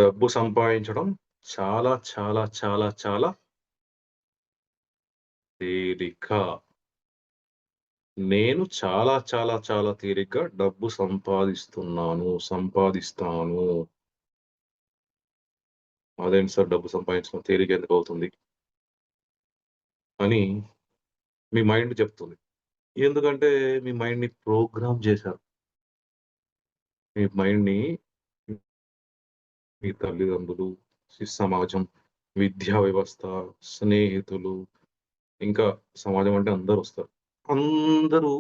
డబ్బు సంపాదించడం చాలా, చాలా, చాలా, చాలా తేలిక. నేను చాలా, చాలా, చాలా తేలిగ్గా డబ్బు సంపాదిస్తాను. అదేంటి సార్ డబ్బు సంపాదించడం తేలిక ఎందుకవుతుంది అని మీ మైండ్ చెప్తుంది. ఎందుకంటే మీ మైండ్‌ని ప్రోగ్రామ్ చేశారు. మీ మైండ్‌ని మీ తల్లిదండ్రులు, సమాజం, విద్యా వ్యవస్థ, స్నేహితులు, ఇంకా సమాజం అంటే అందరొస్తారు. అందరూ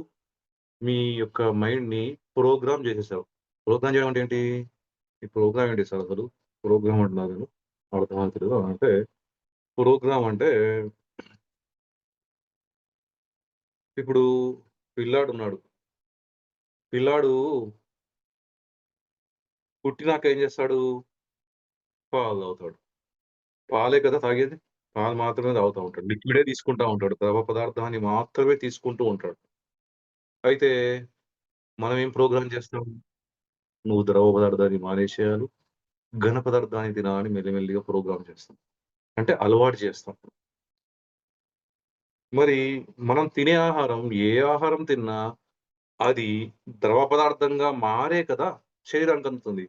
మీ యొక్క మైండ్‌ని ప్రోగ్రామ్ చేసేసావు. ప్రోగ్రామ్ చేయడం అంటే ఏంటి? ఈ ప్రోగ్రామ్ ఏంటి సార్ అసలు? ప్రోగ్రామ్ అంటున్నారు నేను. అర్థమైతలేదు. అంటే ప్రోగ్రామ్ అంటే ఇప్పుడు పిల్లాడున్నాడు. పిల్లాడు పుట్టినాక ఏం చేస్తాడు? పాలు తాగుతాడు. పాలే కదా తాగేది. పాలు మాత్రమే తాగుతా ఉంటాడు. లిక్విడే తీసుకుంటా ఉంటాడు. ద్రవ పదార్థాన్ని మాత్రమే తీసుకుంటూ ఉంటాడు. అయితే మనం ఏం ప్రోగ్రామ్ చేస్తాం? నువ్వు ద్రవ పదార్థాన్ని మానేసేయాలి. ఘన పదార్థాన్ని తినాలని మెల్లిమెల్లిగా ప్రోగ్రామ్ చేస్తాం. అంటే అలవాటు చేస్తాం. మరి మనం తినే ఆహారం ఏ ఆహారం తిన్నా అది ద్రవ పదార్థంగా మారే కదా శరీరానికి అందుతుంది.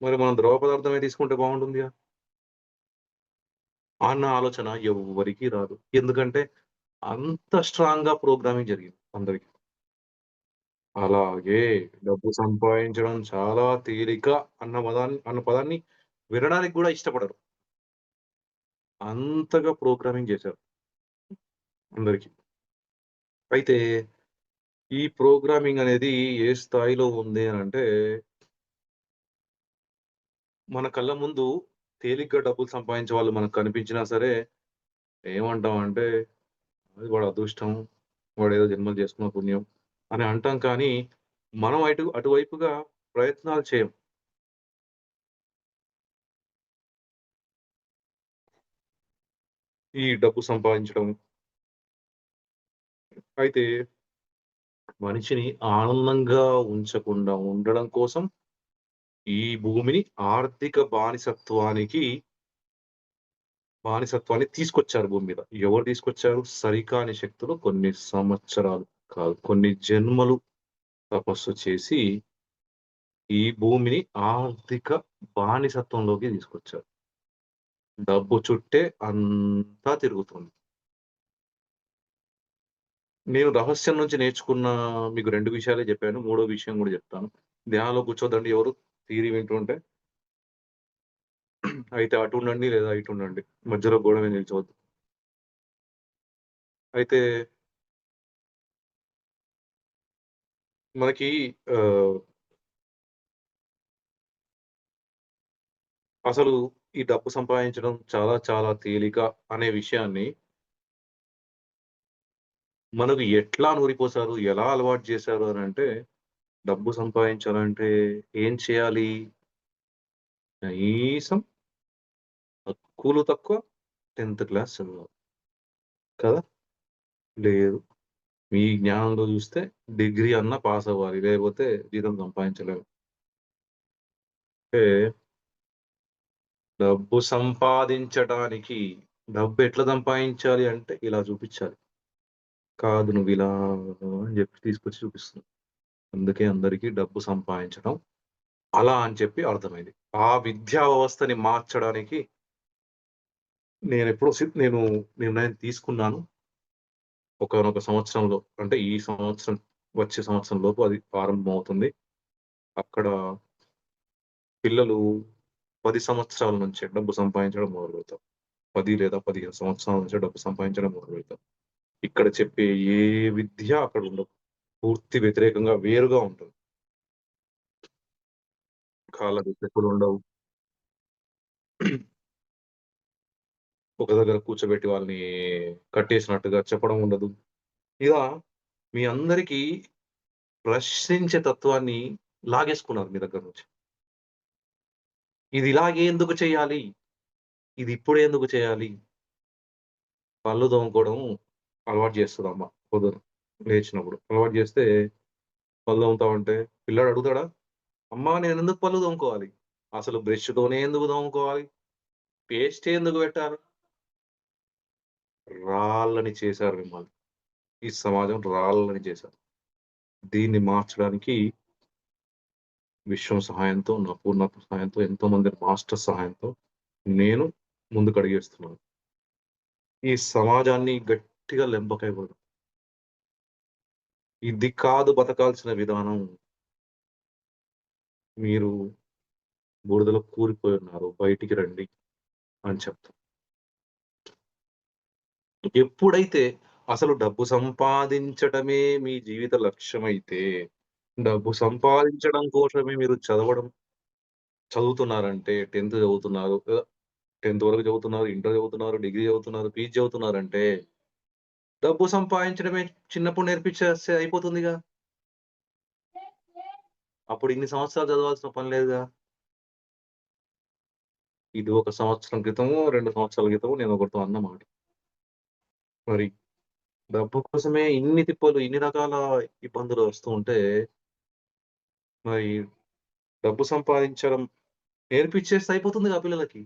మరి మనం ద్రవ పదార్థమే తీసుకుంటే బాగుంటుందిగా అన్న ఆలోచన ఎవ్వరికీ రాదు. ఎందుకంటే అంత స్ట్రాంగ్‌గా ప్రోగ్రామింగ్ జరిగింది అందరికి. అలాగే డబ్బు సంపాదించడం చాలా తేలిక అన్న పదాన్ని వినడానికి గూడా ఇష్టపడరు. అంతగా ప్రోగ్రామింగ్ చేశారు అందరికి. అయితే ఈ ప్రోగ్రామింగ్ అనేది ఏ స్థాయిలో ఉంది అనంటే, మన కళ్ళ ముందు తేలిగ్గా డబ్బులు సంపాదించే వాళ్ళు మనకు కనిపించినా సరే, ఏమంటామంటే, అది వాడి అదృష్టం, వాడేదో జన్మలో చేసుకున్న పుణ్యం అని అంటాం కానీ, మనం అటువైపుగా ప్రయత్నాలు చేయం. ఈ డబ్బు సంపాదించడం. అయితే మనిషిని ఆనందంగా ఉంచకుండా ఉండడం కోసం ఈ భూమిని ఆర్థిక బానిసత్వాన్ని తీసుకొచ్చారు భూమి మీద. ఎవరు తీసుకొచ్చారు? సరికాని శక్తులు కొన్ని సంవత్సరాలు కాదు, కొన్ని జన్మలు తపస్సు చేసి ఈ భూమిని ఆర్థిక బానిసత్వంలోకి తీసుకొచ్చారు. డబ్బు చుట్టే అంతా తిరుగుతుంది. నేను రహస్యం నుంచి నేర్చుకున్న మీకు 2 విషయాలే జెప్పాను. మూడో విషయం గూడా జెప్తాను. ధ్యానంలో కూర్చోద్దండి ఎవరు థియరీ వింటుంటే. అయితే అటుండండి లేదా ఇటుండండి. మధ్యలో గోడ మీద నిల్చోవద్దు. అయితే మనకి ఆహ్, అసలు ఈ డబ్బు సంపాదించడం చాలా చాలా తేలిక అనే విషయాన్ని మనకు ఎట్లా నూరిపోసారు? ఎలా అలవాటు చేశారు అనంటే, డబ్బు సంపాదించాలంటే ఏం చేయాలి? కనీసం తక్కువలో తక్కువ 10థ్ క్లాస్ చదవాలి. కదా! లేదు. మీ జ్ఞానంలో చూస్తే డిగ్రీ అన్నా పాస్ అవ్వాలి. లేకపోతే జీతం సంపాదించలేము. అంటే డబ్బు సంపాదించడానికి డబ్బెట్లా సంపాదించాలి అంటే ఇలా చూపిచ్చాలి. కాదు నువ్విలా అని చెప్పి తీసుకొచ్చి చూపిస్తుంది. అందుకే అందరికీ డబ్బు సంపాదించడం అలా అని చెప్పి అర్థమైంది. ఆ విద్యా వ్యవస్థని మార్చడానికి నేను నిర్ణయం తీసుకున్నాను. ఒకానొక సంవత్సరంలో అంటే ఈ సంవత్సరం వచ్చే సంవత్సరం లోపు అది ప్రారంభమవుతుంది. అక్కడ పిల్లలు 10 సంవత్సరాల నుంచే డబ్బు సంపాదించడం మొదలుపెడతారు. 10 లేదా 15 సంవత్సరాల నుంచే డబ్బు సంపాదించడం మొదలుపెడతారు. ఇక్కడ చెప్పే ఏ విద్య అక్కడ ఉండదు. పూర్తి వ్యతిరేకంగా వేరుగా ఉంటుంది. కాళ్ళకి చెప్పులుండవు. ఒక దగ్గర కూర్చోబెట్టి వాళ్ళని కట్టేసినట్టుగా చెప్పడం ఉండదు. ఇలా మీ అందరికీ ప్రశ్నించే తత్వాన్ని లాగేసుకున్నారు మీ దగ్గర నుంచి. ఇది ఇలాగే ఎందుకు చేయాలి? ఇది ఇప్పుడే ఎందుకు చేయాలి? పళ్ళు తోముకోవడం అలవాటు చేస్తదమ్మ పొద్దున లేచినప్పుడు. అలవాటు చేస్తే పళ్ళు తోముతా ఉంటే పిల్లాడు అడుగుతాడా? అమ్మా నేనెందుకు పళ్ళు తోముకోవాలి? అసలు బ్రష్‌తోనే ఎందుకు తోముకోవాలి? పేస్టే ఎందుకు పెట్టారు? రాళ్ళని చేశారు మిమ్మల్ని. ఈ సమాజం రాళ్ళని చేశారు. దీన్ని మార్చడానికి విశ్వం సహాయంతో, నా పూర్ణాత్మ సహాయంతో, ఎంతోమంది మాస్టర్స్ సహాయంతో నేను ముందుకడుగేస్తున్నాను. ఈ సమాజాన్ని గట్టిగా లెంపకైగొడదాం. ఇది కాదు బతకాల్సిన విధానం. మీరు బురదలో కూలిపోయున్నారు. బయటికి రండి అని చెప్తా. ఎప్పుడైతే అసలు డబ్బు సంపాదించటమే మీ జీవిత లక్ష్యమైతే, డబ్బు సంపాదించడం కోసమే మీరు చదువుతున్నారంటే 10థ్ చదువుతున్నారు. 10థ్ వరకు చదువుతున్నారు, ఇంటర్ చదువుతున్నారు, డిగ్రీ చదువుతున్నారు, పీజీ చదువుతున్నారంటే, డబ్బు సంపాదించడమే చిన్నప్పుడు నేర్పించేస్తే అయిపోతుందిగా. అప్పుడు ఇన్ని సంవత్సరాలు చదవాల్సిన పని లేదుగా. ఇది ఒక సంవత్సరం క్రితమో, 2 సంవత్సరాల క్రితమో నేను ఒకరితో అన్న మాట. మరి డబ్బు కోసమే ఇన్ని తిప్పలు, ఇన్ని రకాల ఇబ్బందులు వస్తూ ఉంటే, మరి డబ్బు సంపాదించడం నేర్పిచ్చేస్తే అయిపోతుందిగా పిల్లలకి.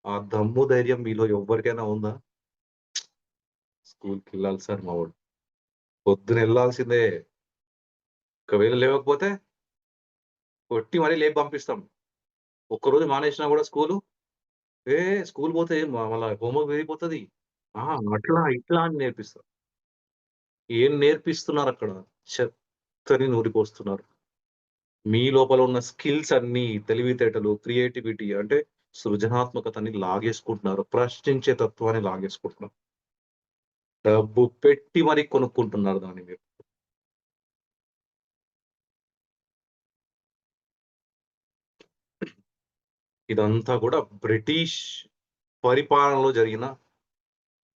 ఆ దమ్ము, ధైర్యం మీలో ఎవ్వరికైనా ఉందా? స్కూలుకెళ్ళాలి సార్ మా వోడు. పొద్దునెళ్ళాల్సిందే. ఒకవేళ లేవకపోతే కొట్టి మరీ లేపి పంపిస్తాం. ఒక్కరోజు మానేసినా గూడా స్కూలు, "ఏ స్కూలు పోతే మళ్ళా హోంవర్క్ పెరిగిపోతది." ఆ! అట్లా, ఇట్లా అని నేర్పిస్తా. ఏం నేర్పిస్తున్నారక్కడ? చెత్తని నూరిపోస్తున్నారు. మీ లోపల ఉన్న స్కిల్స్ అన్నీ, తెలివితేటలు, క్రియేటివిటీ అంటే సృజనాత్మకతని లాగేసుకుంటున్నారు. ప్రశ్నించే తత్వాన్ని లాగేసుకుంటున్నారు. డబ్బు పెట్టి మరి కొనుక్కుంటున్నారు దాన్ని మీరు. ఇదంతా గూడా బ్రిటిష్ పరిపాలనలో జరిగిన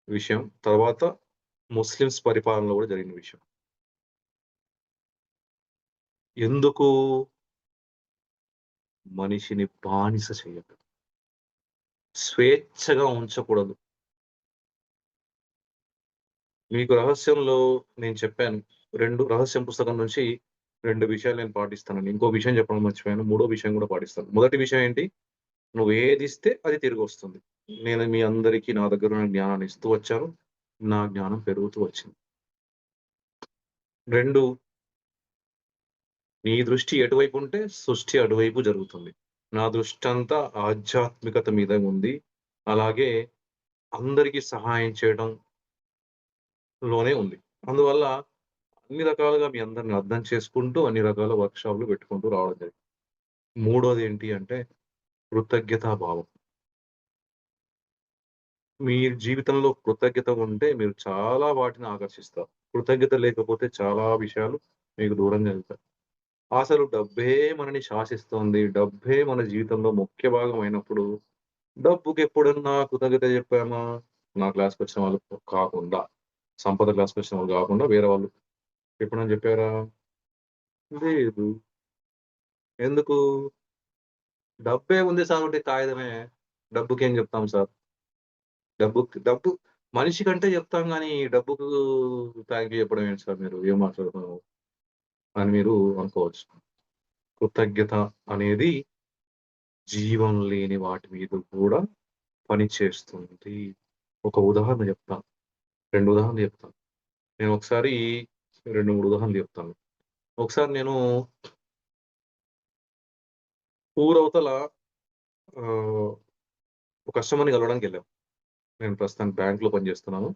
విషయం. తర్వాత ముస్లిమ్స్ పరిపాలనలో గూడా జరిగిన విషయం. ఎందుకు మనిషిని బానిస చేయకూడదు. స్వేచ్ఛగా ఉంచకూడదు. మీకు రహస్యంలో నేను చెప్పాను. 2 రహస్యం పుస్తకం నుంచి 2 విషయాలు నేను పాటిస్తానండి. ఇంకో విషయం చెప్పడం మర్చిపోయాను. మూడో విషయం గూడా పాటిస్తాను. మొదటి విషయం ఏంటి? నువ్వేదిస్తే అది తిరిగొస్తుంది. నేను మీ అందరికీ నా దగ్గరున్న జ్ఞానాన్ని ఇస్తూ వచ్చాను. నా జ్ఞానం పెరుగుతూ వచ్చింది. 2 నీ దృష్టి ఎటువైపుంటే సృష్టి అటువైపు జరుగుతుంది. నా దృష్టంతా ఆధ్యాత్మికత మీద ఉంది. అలాగే అందరికి సహాయం చేయడంలోనే ఉంది. అందువల్ల అన్ని రకాలుగా మీ అందరిని అర్థం చేసుకుంటూ, అన్ని రకాల వర్క్‌షాప్‌లు పెట్టుకుంటూ రావడం జరిగింది. మూడోదేంటి అంటే కృతజ్ఞతా భావం. మీ జీవితంలో కృతజ్ఞత ఉంటే మీరు చాలా వాటిని ఆకర్షిస్తారు. కృతజ్ఞత లేకపోతే చాలా విషయాలు మీకు దూరంగా వెళ్తాయి. అసలు డబ్బే మనని శాసిస్తోంది. డబ్బే మన జీవితంలో ముఖ్య భాగం అయినప్పుడు, డబ్బుకెప్పుడన్నా కృతజ్ఞత చెప్పామా? నా క్లాస్‌కొచ్చిన వాళ్ళు కాకుండా, సంపద క్లాస్‌కొచ్చిన వాళ్ళు కాకుండా వేరే వాళ్ళు ఎప్పుడైనా చెప్పారా? లేదు. ఎందుకు? డబ్బే ఉంది సార్ ఉట్టి కాగితమే. డబ్బుకేం చెప్తాం సార్? డబ్బు మనిషి కంటే చెప్తాం గానీ, డబ్బుకు థాంక్ యూ చెప్పడం ఏంటి సార్ మీరు? ఏం మాట్లాడుతున్నావు? అని మీరు అనుకోవచ్చు. కృతజ్ఞత అనేది జీవం లేని వాటి మీద కూడా పనిచేస్తుంది. ఒక ఉదాహరణ చెప్తాను. 2 ఉదాహరణలు చెప్తాను. నేనొకసారి 2, 3 ఉదాహరణలు చెప్తాను. ఒకసారి నేను ఊరవతల ఆహ్, ఒక కస్టమర్‌ని కలవడానికెళ్ళాం. నేను ప్రస్తుతానికి బ్యాంక్‌లో పనిచేస్తున్నాను.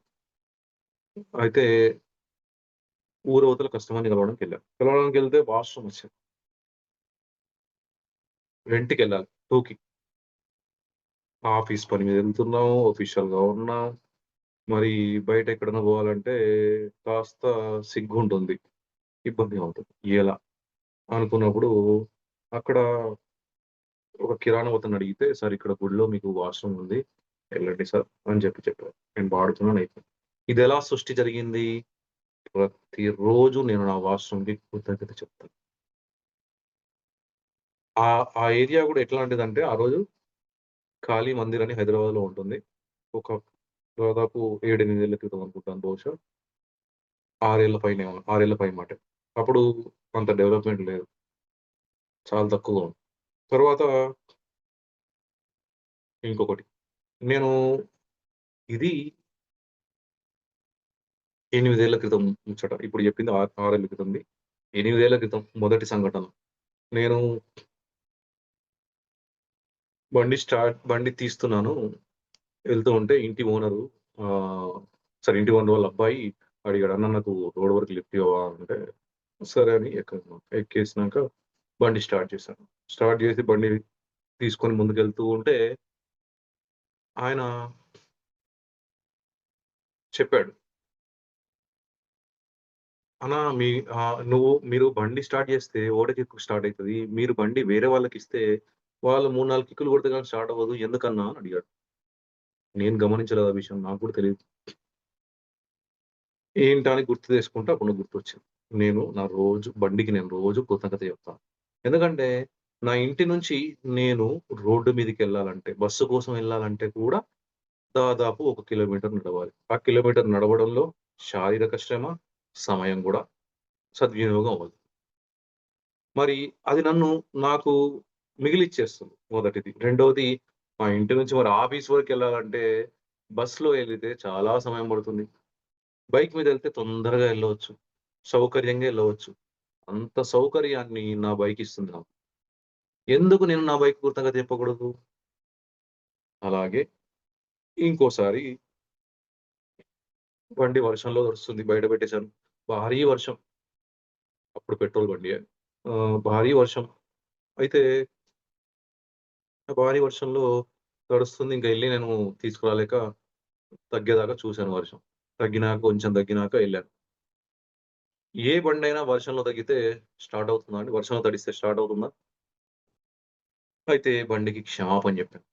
అయితే ఊరవతల కస్టమర్‌ని కలవడానికెళ్ళాం. కలవడానికెళ్తే వాష్‌రూమ్ వచ్చింది. రెంట్‌కెళ్ళాలి 2కి. ఆఫీస్ పని మీద ఎళ్తున్నాం. ఆఫీషియల్‌గా ఉన్నాం. మరి బయట ఎక్కడైనా పోవాలంటే కాస్త సిగ్గుంటుంది. ఇబ్బందిగా ఉంటుంది. ఎలా అనుకున్నప్పుడు అక్కడ ఒక కిరాణా అతనడిగితే, "సార్ ఇక్కడ గుడిలో మీకు వాష్‌రూమ్ ఉంది. ఎళ్ళండి సార్" అని చెప్పారు. నేను వాడుతున్నాను అయిపోయింది. ఇదెలా సృష్టి జరిగింది? ప్రతిరోజు నేను నా వాష్‌రూమ్‌కి కృతజ్ఞత చెప్తాను. ఆ ఏరియా గూడా ఎట్లాంటిదంటే ఆ రోజు కాళీ మందిర్ అని హైదరాబాద్‌లో ఉంటుంది. ఒక దాదాపు 7, 8 ఏళ్ల క్రితం అనుకుంటాను బహుశా. 6 ఏళ్ల పైనేమో 6 ఏళ్ల పైన మాటే. అప్పుడు అంత డెవలప్‌మెంట్ లేదు. చాలా తక్కువగా ఉంది. తర్వాత ఇంకొకటి. నేను ఇది 8 ఏళ్ల క్రితం ముచ్చట. ఇప్పుడు చెప్పింది 6 ఏళ్ల క్రితంది. 8 ఏళ్ల క్రితం మొదటి సంఘటన. నేను బండి తీస్తున్నాను. వెళ్తూ ఉంటే ఇంటి ఓనరు సరే ఇంటి ఓనర్ వాళ్ళ అబ్బాయి అడిగాడు. "అన్న నాకు రోడ్ వరకు లిఫ్ట్ ఇవ్వవా?" అంటే సరే అని ఎక్కాను. ఎక్కేసినాక బండి స్టార్ట్ చేశాను. స్టార్ట్ చేసి బండి తీసుకొని ముందుకెళ్తూ ఉంటే ఆయన చెప్పాడు. "అన్నా మీరు బండి స్టార్ట్ చేస్తే ఓడకిక్కు స్టార్ట్ అయితది. మీరు బండి వేరే వాళ్ళకిస్తే వాళ్ళు 3, 4 కిక్కులు కొడితే గాని స్టార్ట్ అవ్వదు. ఎందుకన్నా?" అని అడిగాడు. నేను గమనించలేదు ఆ విషయం. నాకు కూడా తెలీదు. ఏంటా అని గుర్తు తెచ్చుకుంటే అప్పుడు నాకు గుర్తొచ్చింది. నేను రోజు కృతజ్ఞత చెప్తాను. ఎందుకంటే నా ఇంటి నుంచి నేను రోడ్డు మీదకెళ్ళాలంటే, బస్సు కోసం ఎళ్ళాలంటే కూడా దాదాపు 1 కిలోమీటర్ నడవాలి. ఆ కిలోమీటర్ నడవడంలో శారీరక శ్రమ, సమయం గూడా సద్వినియోగం అవ్వదు. మరి అది నాకు మిగిలిచ్చేస్తుంది మొదటిది. రెండోది మా ఇంటి నుంచి మరి ఆఫీస్ వరకెళ్ళాలంటే బస్‌లో ఎళ్ళితే చాలా సమయం పడుతుంది. బైక్ మీదెళ్తే తొందరగా ఎళ్ళవచ్చు. సౌకర్యంగా ఎళ్ళవచ్చు. అంత సౌకర్యాన్ని నా బైక్ ఇస్తుంది నాకు. ఎందుకు నేను నా బైక్ కృతజ్ఞత చెప్పకూడదు? అలాగే ఇంకోసారి బండి వర్షంలో తడుస్తుంది. బయట పెట్టేసాను. భారీ వర్షం. అప్పుడు పెట్రోల్ బండియే. భారీ వర్షం. అయితే ఆ భారీ వర్షంలో తడుస్తుంది. ఇంక ఎళ్లి నేను తీసుకురాలేక తగ్గేదాకా చూసాను వర్షం. కొంచెం తగ్గినాక ఎళ్ళాను. ఏ బండైనా వర్షంలో తగ్గితే స్టార్ట్ అవుతుందా అండి? వర్షంలో తడిస్తే స్టార్ట్ అవుతుందా? అయితే బండికి క్షమాపణ చెప్పాను.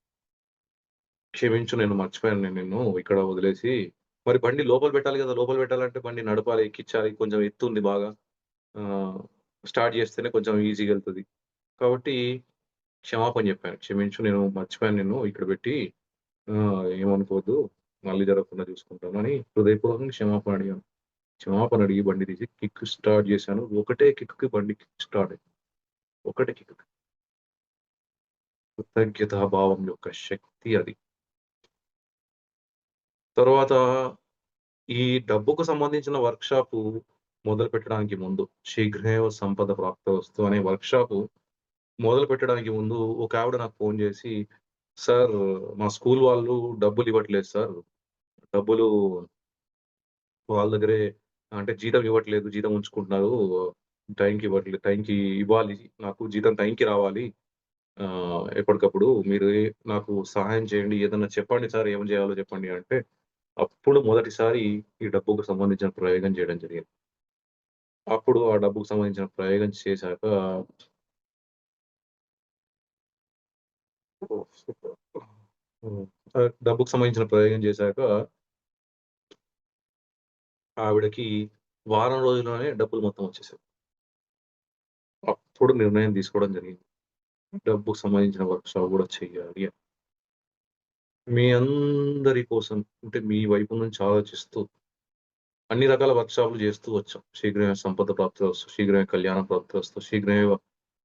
క్షమించు నేను మర్చిపోయాను నిన్ను ఇక్కడ వదిలేసి మరి బండి లోపల పెట్టాలి గదా! లోపల పెట్టాలంటే బండి నడపాలి, ఎక్కిచ్చాలి. కొంచెం ఎత్తుంది బాగా. ఆహ్, స్టార్ట్ చేస్తేనే కొంచెం ఈజీగెళ్తది. కాబట్టి క్షమాపణ జెప్పాను. క్షమించు నేను మర్చిపోయాను నిన్ను ఇక్కడ పెట్టి ఏమనుకోవద్దు. మళ్ళీ జరగకుండా చూసుకుంటాను అని హృదయపూర్వకంగా క్షమాపణ అడిగాను. క్షమాపణ అడిగి బండి తీసి కిక్ స్టార్ట్ జేశాను. ఒకటే కిక్‌కి బండి కిక్ స్టార్ట్ అయింది. ఒకటే కిక్‌కి. కృతజ్ఞతా భావం యొక్క శక్తి అది. తరువాత ఈ డబ్బుకు సంబంధించిన వర్క్‌షాపు మొదలుపెట్టడానికి ముందు 'శీఘ్రమేవ సంపద ప్రాప్తవస్తు' అనే వర్క్‌షాపు మొదలుపెట్టడానికి ముందు ఒకావిడ నాకు ఫోను జేసి, "సార్ మా స్కూల్ వాళ్ళు డబ్బులివ్వట్లేదు సార్. డబ్బులు వాళ్ళ దగ్గరే అంటే జీతం ఇవ్వట్లేదు. జీతం ఉంచుకుంటున్నారు. టైంకి ఇవ్వట్లేదు. టైంకి ఇవ్వాలి. నాకు జీతం టైంకి రావాలి. ఎప్పటికప్పుడు మీరు నాకు సహాయం చేయండి. ఏదన్నా చెప్పండి సార్ ఏం జేయాలో చెప్పండి" అంటే అప్పుడు మొదటిసారి ఈ డబ్బుకు సంబంధించిన ప్రయోగం చేయడం జరిగింది. అప్పుడు ఆ డబ్బుకు సంబంధించిన ప్రయోగం చేశాక ఓహ్! సూపర్. హ్మ్. డబ్బుకు సంబంధించిన ప్రయోగం చేశాక ఆవిడకి వారం రోజుల్లోనే డబ్బులు మొత్తం వచ్చేసాయి. అప్పుడు నిర్ణయం తీసుకోవడం జరిగింది. డబ్బుకు సంబంధించిన వర్క్ షాప్ గూడా చెయ్యాలి అని. మీ అందరి కోసం అంటే మీ వైపు నుంచి ఆలోచిస్తూ అన్ని రకాల వర్క్ షాప్‌లు చేస్తూ వచ్చాం. శీఘ్రమే సంపద ప్రాప్తిరస్తు, శీఘ్రమే కళ్యాణ ప్రాప్తిరస్తు, శీఘ్రమేవ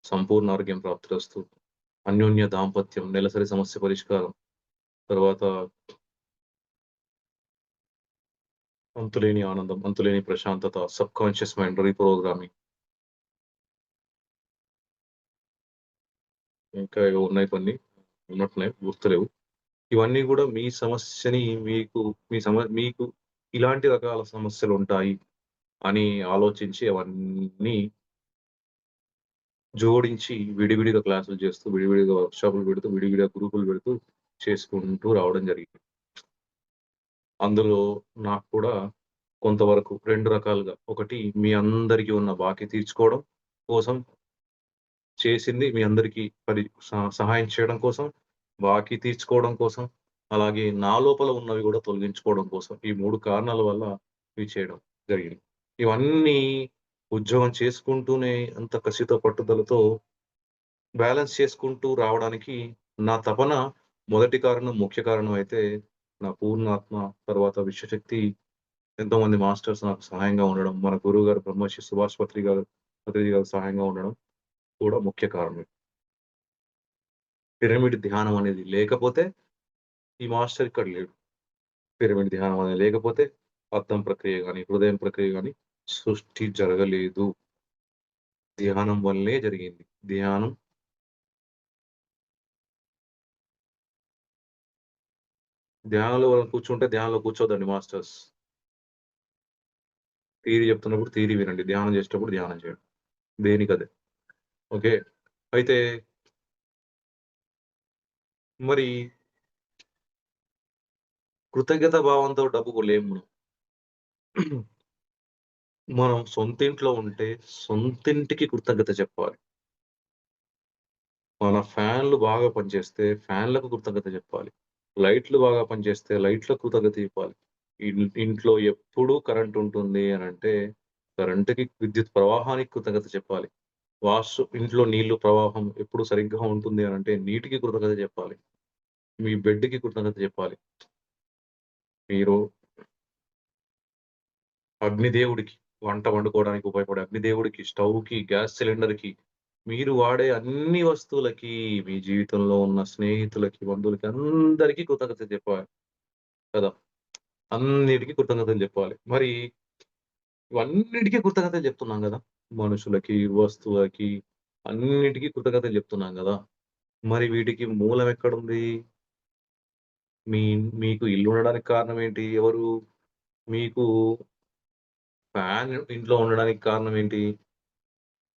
సంపూర్ణ ఆరోగ్యం ప్రాప్తిరస్తు, అన్యోన్య దాంపత్యం, నెలసరి సమస్య పరిష్కారం, తర్వాత అంతులేని ఆనందం, అంతులేని ప్రశాంతత, సబ్‌కాన్షియస్ మైండ్ రీప్రోగ్రామింగ్ ఇంకా ఏవో ఉన్నాయి కొన్ని. ఉన్నట్టున్నాయి గుర్తులేవు. ఇవన్నీ గూడా మీ సమస్యని మీకు ఇలాంటి రకాల సమస్యలుంటాయి అని ఆలోచించి అవన్నీ జోడించి విడివిడిగా క్లాసులు చేస్తూ, విడివిడిగా వర్క్‌షాపులు పెడుతూ, విడివిడిగా గ్రూపులు పెడుతూ చేసుకుంటూ రావడం జరిగింది. అందులో నాకు కూడా కొంతవరకు 2 రకాలుగా ఒకటి మీ అందరికి ఉన్న బాకీ తీర్చుకోవడం కోసం చేసింది మీ అందరికీ సహాయం చేయడం కోసం, బాకీ తీర్చుకోవడం కోసం, అలాగే నా లోపల ఉన్నవి గూడా తొలగించుకోవడం కోసం. ఈ 3 కారణాల వల్ల ఇవి చేయడం జరిగింది. ఇవన్నీ ఉద్యోగం చేసుకుంటూనే అంత కసితో, పట్టుదలతో బ్యాలెన్స్ చేసుకుంటూ రావడానికి నా తపన మొదటి కారణం, ముఖ్య కారణం అయితే నా పూర్ణాత్మ, తర్వాత విశ్వశక్తి ఎంతోమంది మాస్టర్స్ నాకు సహాయంగా ఉండడం, మన గురువుగారు బ్రహ్మర్షి సుభాష్ పత్రి గారు సహాయంగా ఉండడం కూడా ముఖ్య కారణం. పిరమిడ్ ధ్యానం అనేది లేకపోతే ఈ మాస్టర్ ఇక్కడ లేడు. పిరమిడ్ ధ్యానం అనేది లేకపోతే అద్దం ప్రక్రియ గాని, హృదయం ప్రక్రియ గాని సృష్టి జరగలేదు. ధ్యానం వల్లే జరిగింది. ధ్యానం ధ్యానంలో ఎవరైనా కూర్చుంటే ధ్యానంలో కూర్చోద్దండి మాస్టర్స్. థియరీ చెప్తున్నప్పుడు థియరీ వినండి. ధ్యానం చేసేటప్పుడు ధ్యానం చేయండి. దేనికదే. ఓకే. అయితే మరి కృతజ్ఞత భావంతో డబ్బుకు లేము మనం. మనం సొంతింట్లో ఉంటే సొంతింటికి కృతజ్ఞత చెప్పాలి. మన ఫ్యాన్‌లు బాగా పనిచేస్తే ఫ్యాన్‌లకు కృతజ్ఞత చెప్పాలి. లైట్లు బాగా పనిచేస్తే లైట్‌లకు కృతజ్ఞత చెప్పాలి. ఇంట్లో ఎప్పుడూ కరెంట్ ఉంటుంది అనంటే కరెంట్‌కి విద్యుత్ ప్రవాహానికి కృతజ్ఞత చెప్పాలి. ఇంట్లో నీళ్లు ప్రవాహం ఎప్పుడు సరిగ్గా ఉంటుంది అనంటే నీటికి కృతజ్ఞత చెప్పాలి. మీ బెడ్‌కి కృతజ్ఞత చెప్పాలి. మీరు అగ్నిదేవుడికి వంట వండుకోవడానికి ఉపయోగపడే అగ్నిదేవుడికి, స్టవ్‌కి, గ్యాస్ సిలిండర్‌కి, మీరు వాడే అన్ని వస్తువులకి, మీ జీవితంలో ఉన్న స్నేహితులకి, బంధువులకి అందరికీ కృతజ్ఞత చెప్పాలి కదా! అన్నిటికి కృతజ్ఞతలు జెప్పాలి. మరి ఇవన్నిటికి కృతజ్ఞతలు జెప్తున్నాం గదా! మనుషులకి, వస్తువులకి అన్నిటికి కృతజ్ఞతలు జెప్తున్నాం గదా! మరి వీటికి మూలం ఎక్కడుంది? మీ మీకు ఇల్లు ఉండడానికి కారణం ఏంటి? ఎవరు? మీకు ఫ్యాన్ ఇంట్లో ఉండడానికి కారణం ఏంటి?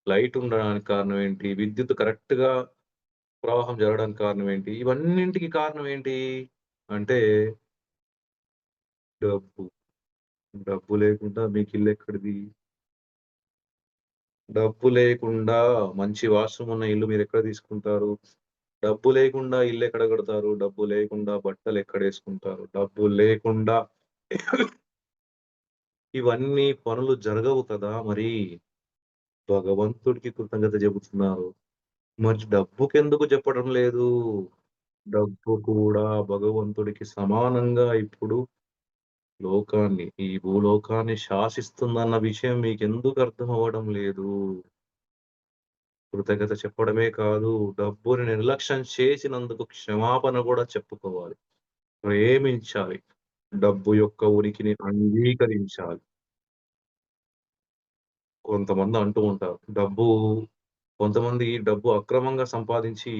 లైట్ ఉండడానికి కారణం ఏంటి? విద్యుత్ కరెక్ట్‌గా ప్రవాహం జరగడానికి కారణం ఏంటి? ఇవన్నింటికి కారణం ఏంటి? అంటే డబ్బు. డబ్బు లేకుండా మీకు ఇల్లెక్కడిది? డబ్బు లేకుండా మంచి వాష్‌రూమ్ ఉన్న ఇల్లు మీరెక్కడ తీసుకుంటారు? డబ్బు లేకుండా ఇల్లెక్కడ కడతారు? డబ్బు లేకుండా బట్టలెక్కడేసుకుంటారు? డబ్బు లేకుండా ఇవన్నీ పనులు జరగవు కదా! మరి. భగవంతుడికి కృతజ్ఞత చెబుతున్నారు. మరి డబ్బుకెందుకు చెప్పడం లేదు? డబ్బు కూడా భగవంతుడికి సమానంగా ఇప్పుడు ఈ భూలోకాన్ని శాసిస్తుందన్న విషయం మీకెందుకు అర్థం అవ్వడం లేదు? కృతజ్ఞత చెప్పడమే కాదు, డబ్బుని నిర్లక్ష్యం చేసినందుకు క్షమాపణ గూడా చెప్పుకోవాలి. ప్రేమించాలి. డబ్బు యొక్క ఉనికిని అంగీకరించాలి. కొంతమంది అంటూ ఉంటారు. కొంతమంది డబ్బు అక్రమంగా సంపాదించి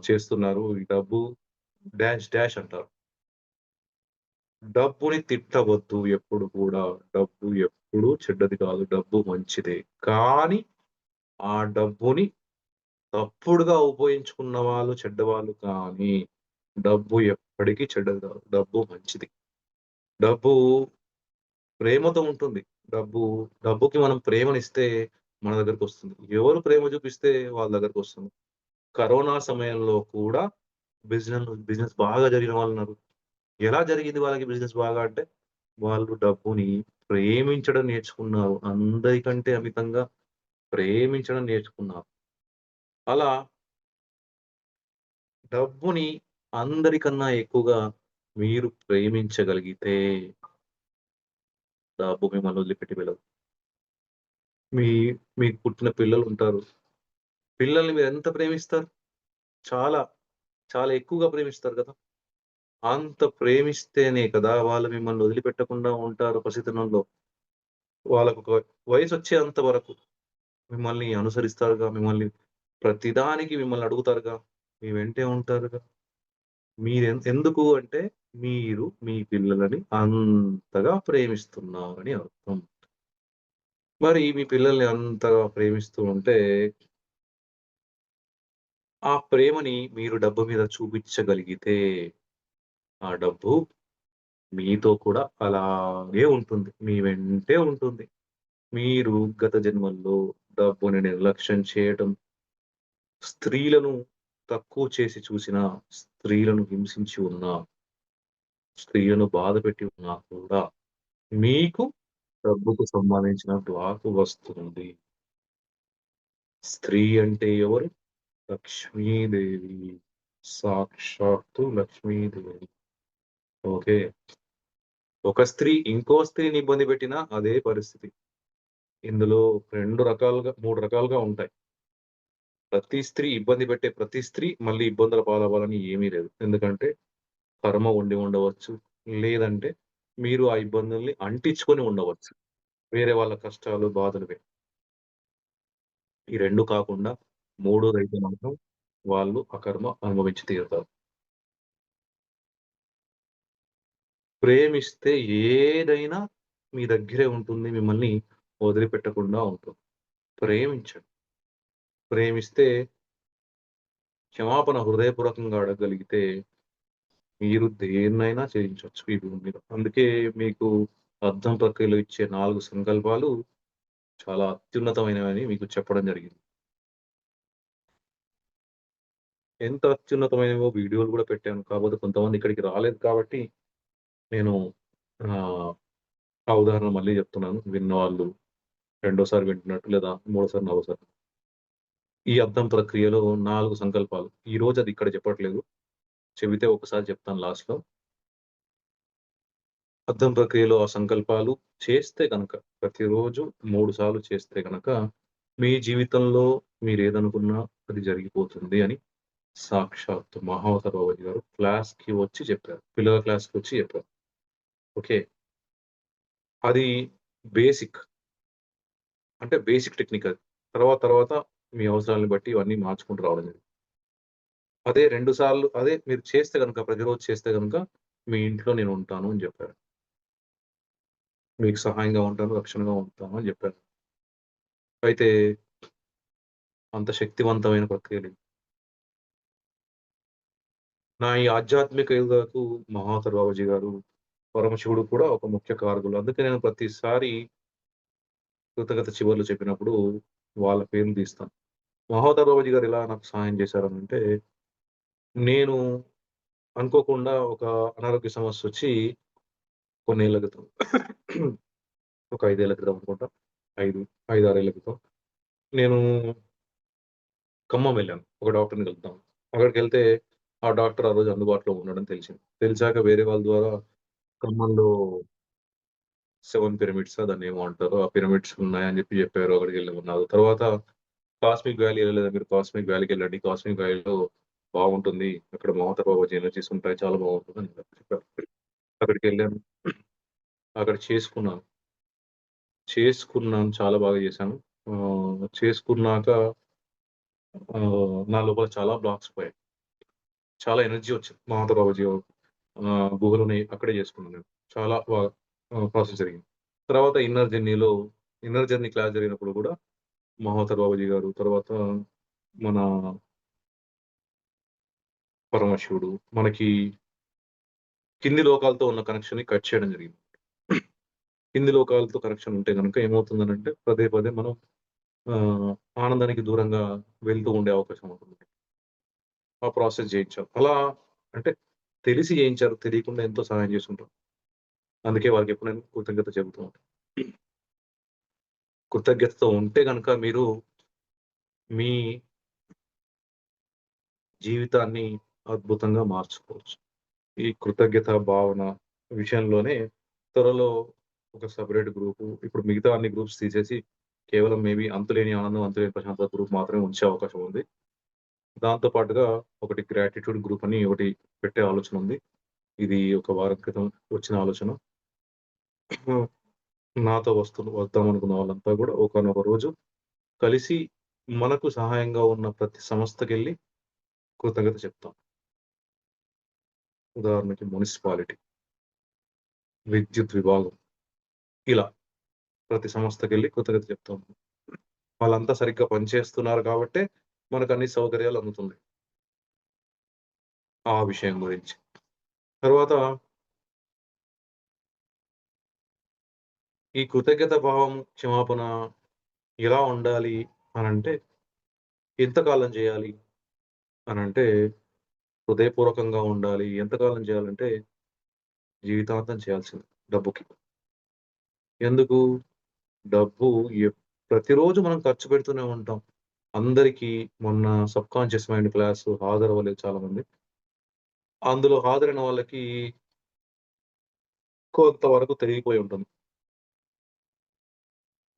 చేస్తున్నారు. ఈ డబ్బు డాష్ డాష్ అంటారు. డబ్బుని తిట్టవద్దు ఎప్పుడు కూడా. డబ్బు ఎప్పుడూ చెడ్డది కాదు. డబ్బు మంచిదే. కానీ ఆ డబ్బుని తప్పుడుగా ఉపయోగించుకున్న వాళ్ళు చెడ్డవాళ్ళు కానీ, డబ్బు ఎప్పటికీ చెడ్డది కాదు. డబ్బు మంచిది. డబ్బు ప్రేమతో ఉంటుంది. డబ్బు డబ్బుకి మనం ప్రేమనిస్తే మన దగ్గరకొస్తుంది. ఎవరు ప్రేమ చూపిస్తే వాళ్ళ దగ్గరకొస్తుంది. కరోనా సమయంలో కూడా బిజినెస్ బాగా జరిగిన వాళ్ళున్నారు. ఎలా జరిగింది వాళ్ళకి బిజినెస్ బాగా అంటే, వాళ్ళు డబ్బుని ప్రేమించడం నేర్చుకున్నారు. అందరికంటే అమితంగా ప్రేమించడం నేర్చుకున్నారు. అలా డబ్బుని అందరికన్నా ఎక్కువగా మీరు ప్రేమించగలిగితే, డబ్బు మిమ్మల్ని వదిలిపెట్టి వెళ్ళదు. మీ మీకు పుట్టిన పిల్లలుంటారు. పిల్లల్ని మీరెంత ప్రేమిస్తారు? చాలా, చాలా ఎక్కువగా ప్రేమిస్తారు కదా! అంత ప్రేమిస్తేనే కదా వాళ్ళు మిమ్మల్ని వదిలిపెట్టకుండా ఉంటారు పసితనంలో. వాళ్ళకొక వయసొచ్చేంత వరకు మిమ్మల్ని అనుసరిస్తారుగా. ప్రతిదానికి మిమ్మల్ని అడుగుతారుగా. మీ వెంటే ఉంటారుగా. ఎందుకు అంటే మీరు మీ పిల్లలని అంతగా ప్రేమిస్తున్నారని అర్థం. మరి మీ పిల్లల్ని అంతగా ప్రేమిస్తూ ఉంటే, ఆ ప్రేమని మీరు డబ్బు మీద చూపించగలిగితే, ఆ డబ్బు మీతో కూడా అలాగే ఉంటుంది. మీ వెంటే ఉంటుంది. మీరు గత జన్మల్లో డబ్బుని నిర్లక్ష్యం చేయటం, స్త్రీలను తక్కువ చేసి చూసినా, స్త్రీలను హింసించి ఉన్నా, స్త్రీలను బాధపెట్టి ఉన్నా కూడా మీకు డబ్బుకు సంబంధించిన బ్లాకు వస్తుంది. స్త్రీ అంటే ఎవరు? లక్ష్మీదేవి. సాక్షాత్తు లక్ష్మీదేవి. ఓకే. ఒక స్త్రీ ఇంకో స్త్రీని ఇబ్బంది పెట్టినా అదే పరిస్థితి. ఇందులో 2 రకాలుగా 3 రకాలుగా ఉంటాయి. ప్రతి స్త్రీ ఇబ్బంది పెట్టే ప్రతి స్త్రీ మళ్ళీ ఇబ్బందుల పాలవ్వాలని ఏమీ లేదు. ఎందుకంటే కర్మ ఉండి ఉండవచ్చు. లేదంటే మీరు ఆ ఇబ్బందుల్ని అంటించుకొని ఉండవచ్చు. వేరే వాళ్ళ కష్టాలు, బాధలు ఈ 2 కాకుండా మూడోదైతే మాత్రం వాళ్ళు ఆ కర్మ అనుభవించి తీరుతారు. ప్రేమిస్తే ఏదైనా మీ దగ్గరే ఉంటుంది. మిమ్మల్ని వదిలిపెట్టకుండా ఉంటుంది. ప్రేమించండి. ప్రేమిస్తే క్షమాపణ హృదయపూర్వకంగా అడగగలిగితే మీరు దేన్నైనా చేయించొచ్చు ఈ భూమి మీద. అందుకే మీకు అర్థం ప్రక్రియలో ఇచ్చే 4 సంకల్పాలు చాలా అత్యున్నతమైనవని మీకు చెప్పడం జరిగింది. ఎంత అత్యున్నతమైనవో వీడియోలు గూడా పెట్టాను. కాపోతే కొంతమంది ఇక్కడికి రాలేదు కాబట్టి నేను ఆహ్, ఆ ఉదాహరణ మళ్ళీ జెప్తున్నాను. విన్నవాళ్ళు రెండోసారి వింటున్నట్టు లేదా మూడోసారి, నాలుగోసారి. ఈ అర్థం ప్రక్రియలో 4 సంకల్పాలు. ఈరోజు అది ఇక్కడ చెప్పట్లేదు. చెబితే ఒకసారి చెప్తాను లాస్ట్‌లో. అర్థం ప్రక్రియలో ఆ సంకల్పాలు చేస్తే గనక ప్రతిరోజు 3 సార్లు చేస్తే గనక మీ జీవితంలో మీరేదనుకున్నా అది జరిగిపోతుంది అని సాక్షాత్తు మహావతార్ బాబాజీ గారు క్లాస్‌కి వచ్చి చెప్పారు. పిల్లల క్లాస్‌కొచ్చి చెప్పారు. ఓకే. అది బేసిక్. అంటే బేసిక్ టెక్నిక్ అది. తర్వాత మీ అవసరాలను బట్టి ఇవన్నీ మార్చుకుంటూ రావడం జరిగింది. అదే 2 సార్లు అదే మీరు చేస్తే గనక ప్రతిరోజు చేస్తే గనక మీ ఇంట్లో నేనుంటాను అని జెప్పారు. మీకు సహాయంగా ఉంటాను, రక్షణగా ఉంటాను అని జెప్పారు. అయితే అంత శక్తివంతమైన ప్రక్రియలివి. నా ఈ ఆధ్యాత్మిక ఎదుగుదలకు మహావతార్ బాబాజీ గారు, పరమశివుడు కూడా ఒక ముఖ్య కారకులు. అందుకే నేను ప్రతిసారి కృతజ్ఞత చివర్లు చెప్పినప్పుడు వాళ్ళ పేర్లు తీస్తాను. మహోదర్ బాబాజీ గారు ఎలా నాకు సహాయం చేశారనంటే, నేను అనుకోకుండా ఒక అనారోగ్య సమస్యొచ్చి కొన్నేళ్ల క్రితం ఒక 5 ఏళ్ల క్రితం అనుకుంటా. 5, 6 ఏళ్ల క్రితం. నేను ఖమ్మం వెళ్ళాను. ఒక డాక్టర్‌ని కలుద్దాం. అక్కడికెళ్తే ఆ డాక్టర్ ఆ రోజు అందుబాటులో ఉండడని తెలిసింది. తెలిసాక వేరే వాళ్ళ ద్వారా ఖమ్మంలో 7 పిరమిడ్సా దాన్నేమో అంటారు. ఆ పిరమిడ్స్ ఉన్నాయని చెప్పారు. అక్కడికెళ్ళమన్నారు. తర్వాత కాస్మిక్ వ్యాలీ ఎళ్ళలేదా మీరు? కాస్మిక్ వ్యాలీకెళ్ళండి. కాస్మిక్ వ్యాలీలో బాగుంటుంది. అక్కడ మమతా బాబాజీ ఎనర్జీస్ ఉంటాయి. చాలా బాగుంటుందని చెప్పారు. అక్కడికెళ్ళాను. అక్కడ చేసుకున్నాను. చేసుకున్నాను. చాలా బాగా చేశాను. చేసుకున్నాక నా లోపల చాలా బ్లాక్స్ పోయాయి. చాలా ఎనర్జీ వచ్చింది. మమతా బాబాజీ గుహలోనే అక్కడే చేసుకున్నాను నేను. చాలా బాగా ప్రాసెస్ జరిగింది. తర్వాత ఇన్నర్ జర్నీ క్లాస్ జరిగినప్పుడు కూడా మహోతర్ బాబాజీ గారు, తర్వాత మన పరమశివుడు మనకి కింది లోకాలతో ఉన్న కనెక్షన్‌ని కట్ చేయడం జరిగింది. కింది లోకాలతో కనెక్షన్ ఉంటే గనక ఏమవుతుందనంటే పదే పదే మనం ఆహ్, ఆనందానికి దూరంగా వెళ్తూ ఉండే అవకాశం ఉంటుంది. ఆ ప్రాసెస్ చేయించారు. అలా అంటే తెలిసి చేయించారు. తెలియకుండా ఎంతో సహాయం చేసుంటారు. అందుకే వాళ్ళకెప్పుడు నేను కృతజ్ఞత చెబుతూ ఉంటాను. కృతజ్ఞతతో ఉంటే గనక మీరు మీ జీవితాన్ని అద్భుతంగా మార్చుకోవచ్చు. ఈ కృతజ్ఞత భావన విషయంలోనే త్వరలో ఒక సెపరేట్ గ్రూపు ఇప్పుడు మిగతా అన్ని గ్రూప్స్ తీసేసి కేవలం మేబీ అంతులేని ఆనందం, అంతులేని ప్రశాంతత గ్రూప్ మాత్రమే ఉంచే అవకాశం ఉంది. దాంతో పాటుగా ఒకటి గ్రాటిట్యూడ్ గ్రూప్ అని ఒకటి పెట్టే ఆలోచన ఉంది. ఇది ఒక వారం క్రితం వచ్చిన ఆలోచన. నాతో వద్దామనుకున్న వాళ్ళంతా గూడా ఒకానొక రోజు కలిసి మనకు సహాయంగా ఉన్న ప్రతి సంస్థకెళ్ళి కృతజ్ఞత చెప్తాం. ఉదాహరణకి మునిసిపాలిటీ, విద్యుత్ విభాగం ఇలా ప్రతి సంస్థకెళ్ళి కృతజ్ఞత చెప్తాం. వాళ్ళంతా సరిగ్గా పనిచేస్తున్నారు కాబట్టే మనకన్ని సౌకర్యాలు అందుతున్నాయి. ఆ విషయం గురించి. తర్వాత ఈ కృతజ్ఞత భావం, క్షమాపణ ఎలా ఉండాలి అనంటే ఎంతకాలం చేయాలి అనంటే హృదయపూర్వకంగా ఉండాలి. ఎంతకాలం చేయాలంటే జీవితాంతం చేయాల్సిందే డబ్బుకి. ఎందుకు? డబ్బు ఎప్ ప్రతిరోజు మనం ఖర్చు పెడుతూనే ఉంటాం. అందరికీ మొన్న సబ్‌కాన్షియస్ మైండ్ క్లాస్ హాజరవ్వలేదు చాలామంది. అందులో హాజరైన వాళ్ళకి కొంతవరకు తెలిగిపోయి ఉంటుంది.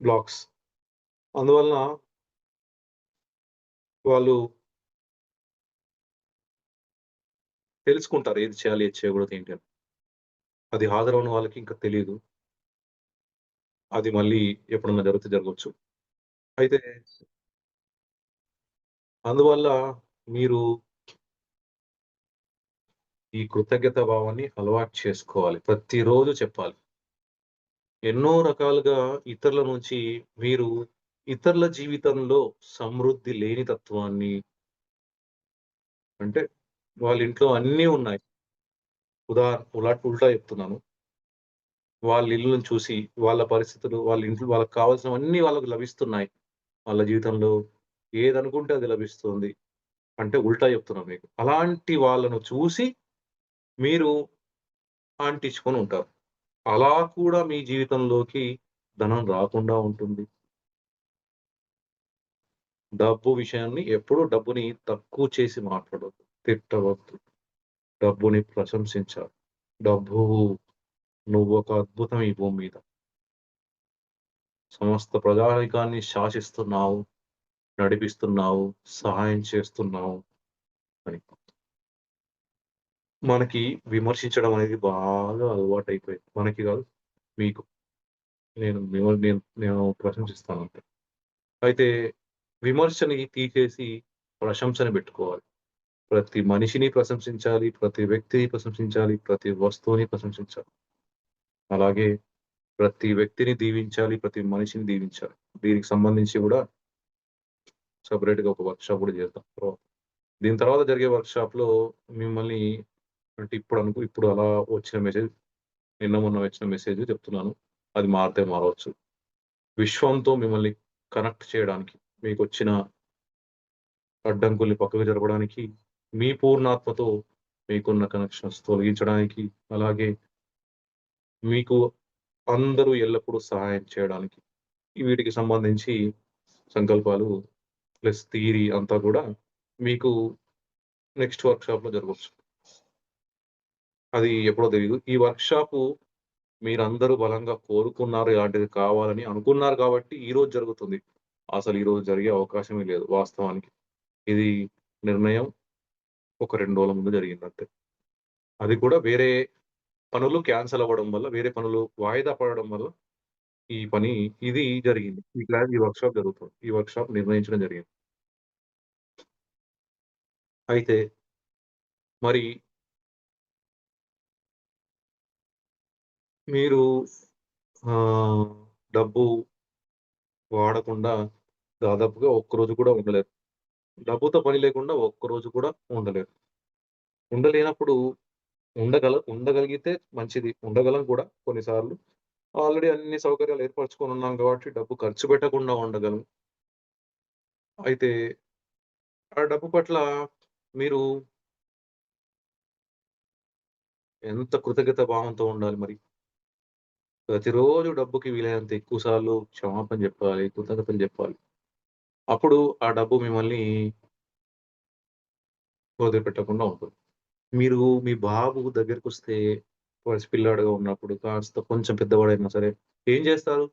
బ్లాక్స్. అందువలన వాళ్ళు తెలుసుకుంటారు. ఏది చేయాలి, ఏది చేయకూడదు ఏంటి అని. అది హాజరవ్వని వాళ్ళకి ఇంకా తెలీదు. అది మళ్ళీ ఎప్పుడన్నా జరిగితే జరగొచ్చు. అయితే అందువల్ల మీరు ఈ కృతజ్ఞత భావాన్ని అలవాటు చేసుకోవాలి. ప్రతిరోజు చెప్పాలి. ఎన్నో రకాలుగా ఇతరుల నుంచి మీరు ఇతరుల జీవితంలో సమృద్ధి లేని తత్వాన్ని అంటే వాళ్ళ ఇంట్లో అన్నీ ఉన్నాయి. ఉల్టా చెప్తున్నాను. వాళ్ళ ఇల్లుని చూసి, వాళ్ళ పరిస్థితులు, వాళ్ళ ఇంట్లో వాళ్ళకి కావాల్సినవన్నీ వాళ్ళకి లభిస్తున్నాయి. వాళ్ళ జీవితంలో ఏదనుకుంటే అది లభిస్తుంది. అంటే ఉల్టా చెప్తున్నా మీకు. అలాంటి వాళ్ళను చూసి మీరు అంటించుకొనుంటారు. అలా కూడా మీ జీవితంలోకి ధనం రాకుండా ఉంటుంది. డబ్బు విషయాన్ని ఎప్పుడూ డబ్బుని తక్కువ చేసి మాట్లాడొద్దు. తిట్టవద్దు. డబ్బుని ప్రశంసించాలి. డబ్బు నువ్వొక అద్భుతం ఈ భూమి మీద. సమస్త ప్రజానీకాన్ని శాసిస్తున్నావు, నడిపిస్తున్నావు, సహాయం చేస్తున్నావు అని. మనకి విమర్శించడం అనేది బాగా అలవాటైపోయింది. మనకి గాదు, మీకు. నేను ప్రశంసిస్తానంతే. అయితే విమర్శని తీసేసి ప్రశంసని బెట్టుకోవాలి. ప్రతి మనిషిని ప్రశంసించాలి. ప్రతి వ్యక్తిని ప్రశంసించాలి. ప్రతి వస్తువుని ప్రశంసించాలి. అలాగే ప్రతి వ్యక్తిని దీవించాలి. ప్రతి మనిషిని దీవించాలి. దీనికి సంబంధించి గూడా సెపరేట్‌గా ఒక వర్క్‌షాప్ గూడా చేద్దాం తర్వాత. దీని తర్వాత జరిగే వర్క్‌షాప్‌లో మిమ్మల్ని అంటే ఇప్పుడు అలా వచ్చిన మెసేజ్ నిన్న మొన్న వచ్చిన మెసేజ్ చెప్తున్నాను. అది మారితే మారవచ్చు. విశ్వంతో మిమ్మల్ని కనెక్ట్ చేయడానికి, మీకొచ్చిన అడ్డంకుల్ని పక్కకు జరపడానికి, మీ పూర్ణాత్మతో మీకున్న కనెక్షన్స్ తొలగించడానికి, అలాగే మీకు అందరూ ఎల్లప్పుడూ సహాయం చేయడానికి. వీటికి సంబంధించి సంకల్పాలు ప్లస్ థియరీ అంతా గూడా మీకు నెక్స్ట్ వర్క్‌షాప్‌లో జరగొచ్చు. అది ఎప్పుడో తెలీదు. ఈ వర్క్‌షాపు మీరందరూ బలంగా కోరుకున్నారు. ఇలాంటిది కావాలని అనుకున్నారు కాబట్టి ఈరోజు జరుగుతుంది. అసలు ఈరోజు జరిగే అవకాశమే లేదు వాస్తవానికి. ఇది నిర్ణయం ఒక 2 రోజుల ముందు జరిగిందంతే. అది కూడా వేరే పనులు క్యాన్సెల్ అవ్వడం వల్ల, వేరే పనులు వాయిదా పడడం వల్ల ఈ పని ఇది జరిగింది. ఈ వర్క్‌షాప్ జరుగుతుంది. ఈ వర్క్‌షాప్ నిర్ణయించడం జరిగింది. అయితే మరి మీరు ఆహ్, డబ్బు వాడకుండా దాదాపుగా ఒక్కరోజు కూడా ఉండలేరు. డబ్బుతో పని లేకుండా ఒక్కరోజు కూడా ఉండలేరు. ఉండలేనప్పుడు ఉండగలిగితే మంచిది. ఉండగలం కూడా కొన్నిసార్లు. ఆల్రెడీ అన్ని సౌకర్యాలు ఏర్పరచుకొనున్నాం కాబట్టి డబ్బు ఖర్చు పెట్టకుండా ఉండగలం. అయితే ఆ డబ్బు పట్ల మీరు ఎంత కృతజ్ఞత భావంతో ఉండాలి మరి. ప్రతిరోజు డబ్బుకి వీలైనంత ఎక్కువ సార్లు క్షమాపణ జెప్పాలి. కృతజ్ఞతలు జెప్పాలి. అప్పుడు ఆ డబ్బు మిమ్మల్ని వదిలిపెట్టకుండా ఉంటుంది. మీరు మీ బాబు దగ్గరకొస్తే పసిపిల్లాడుగా ఉన్నప్పుడు కాస్త కొంచెం పెద్దవాడైనా సరే ఏం జేస్తారు?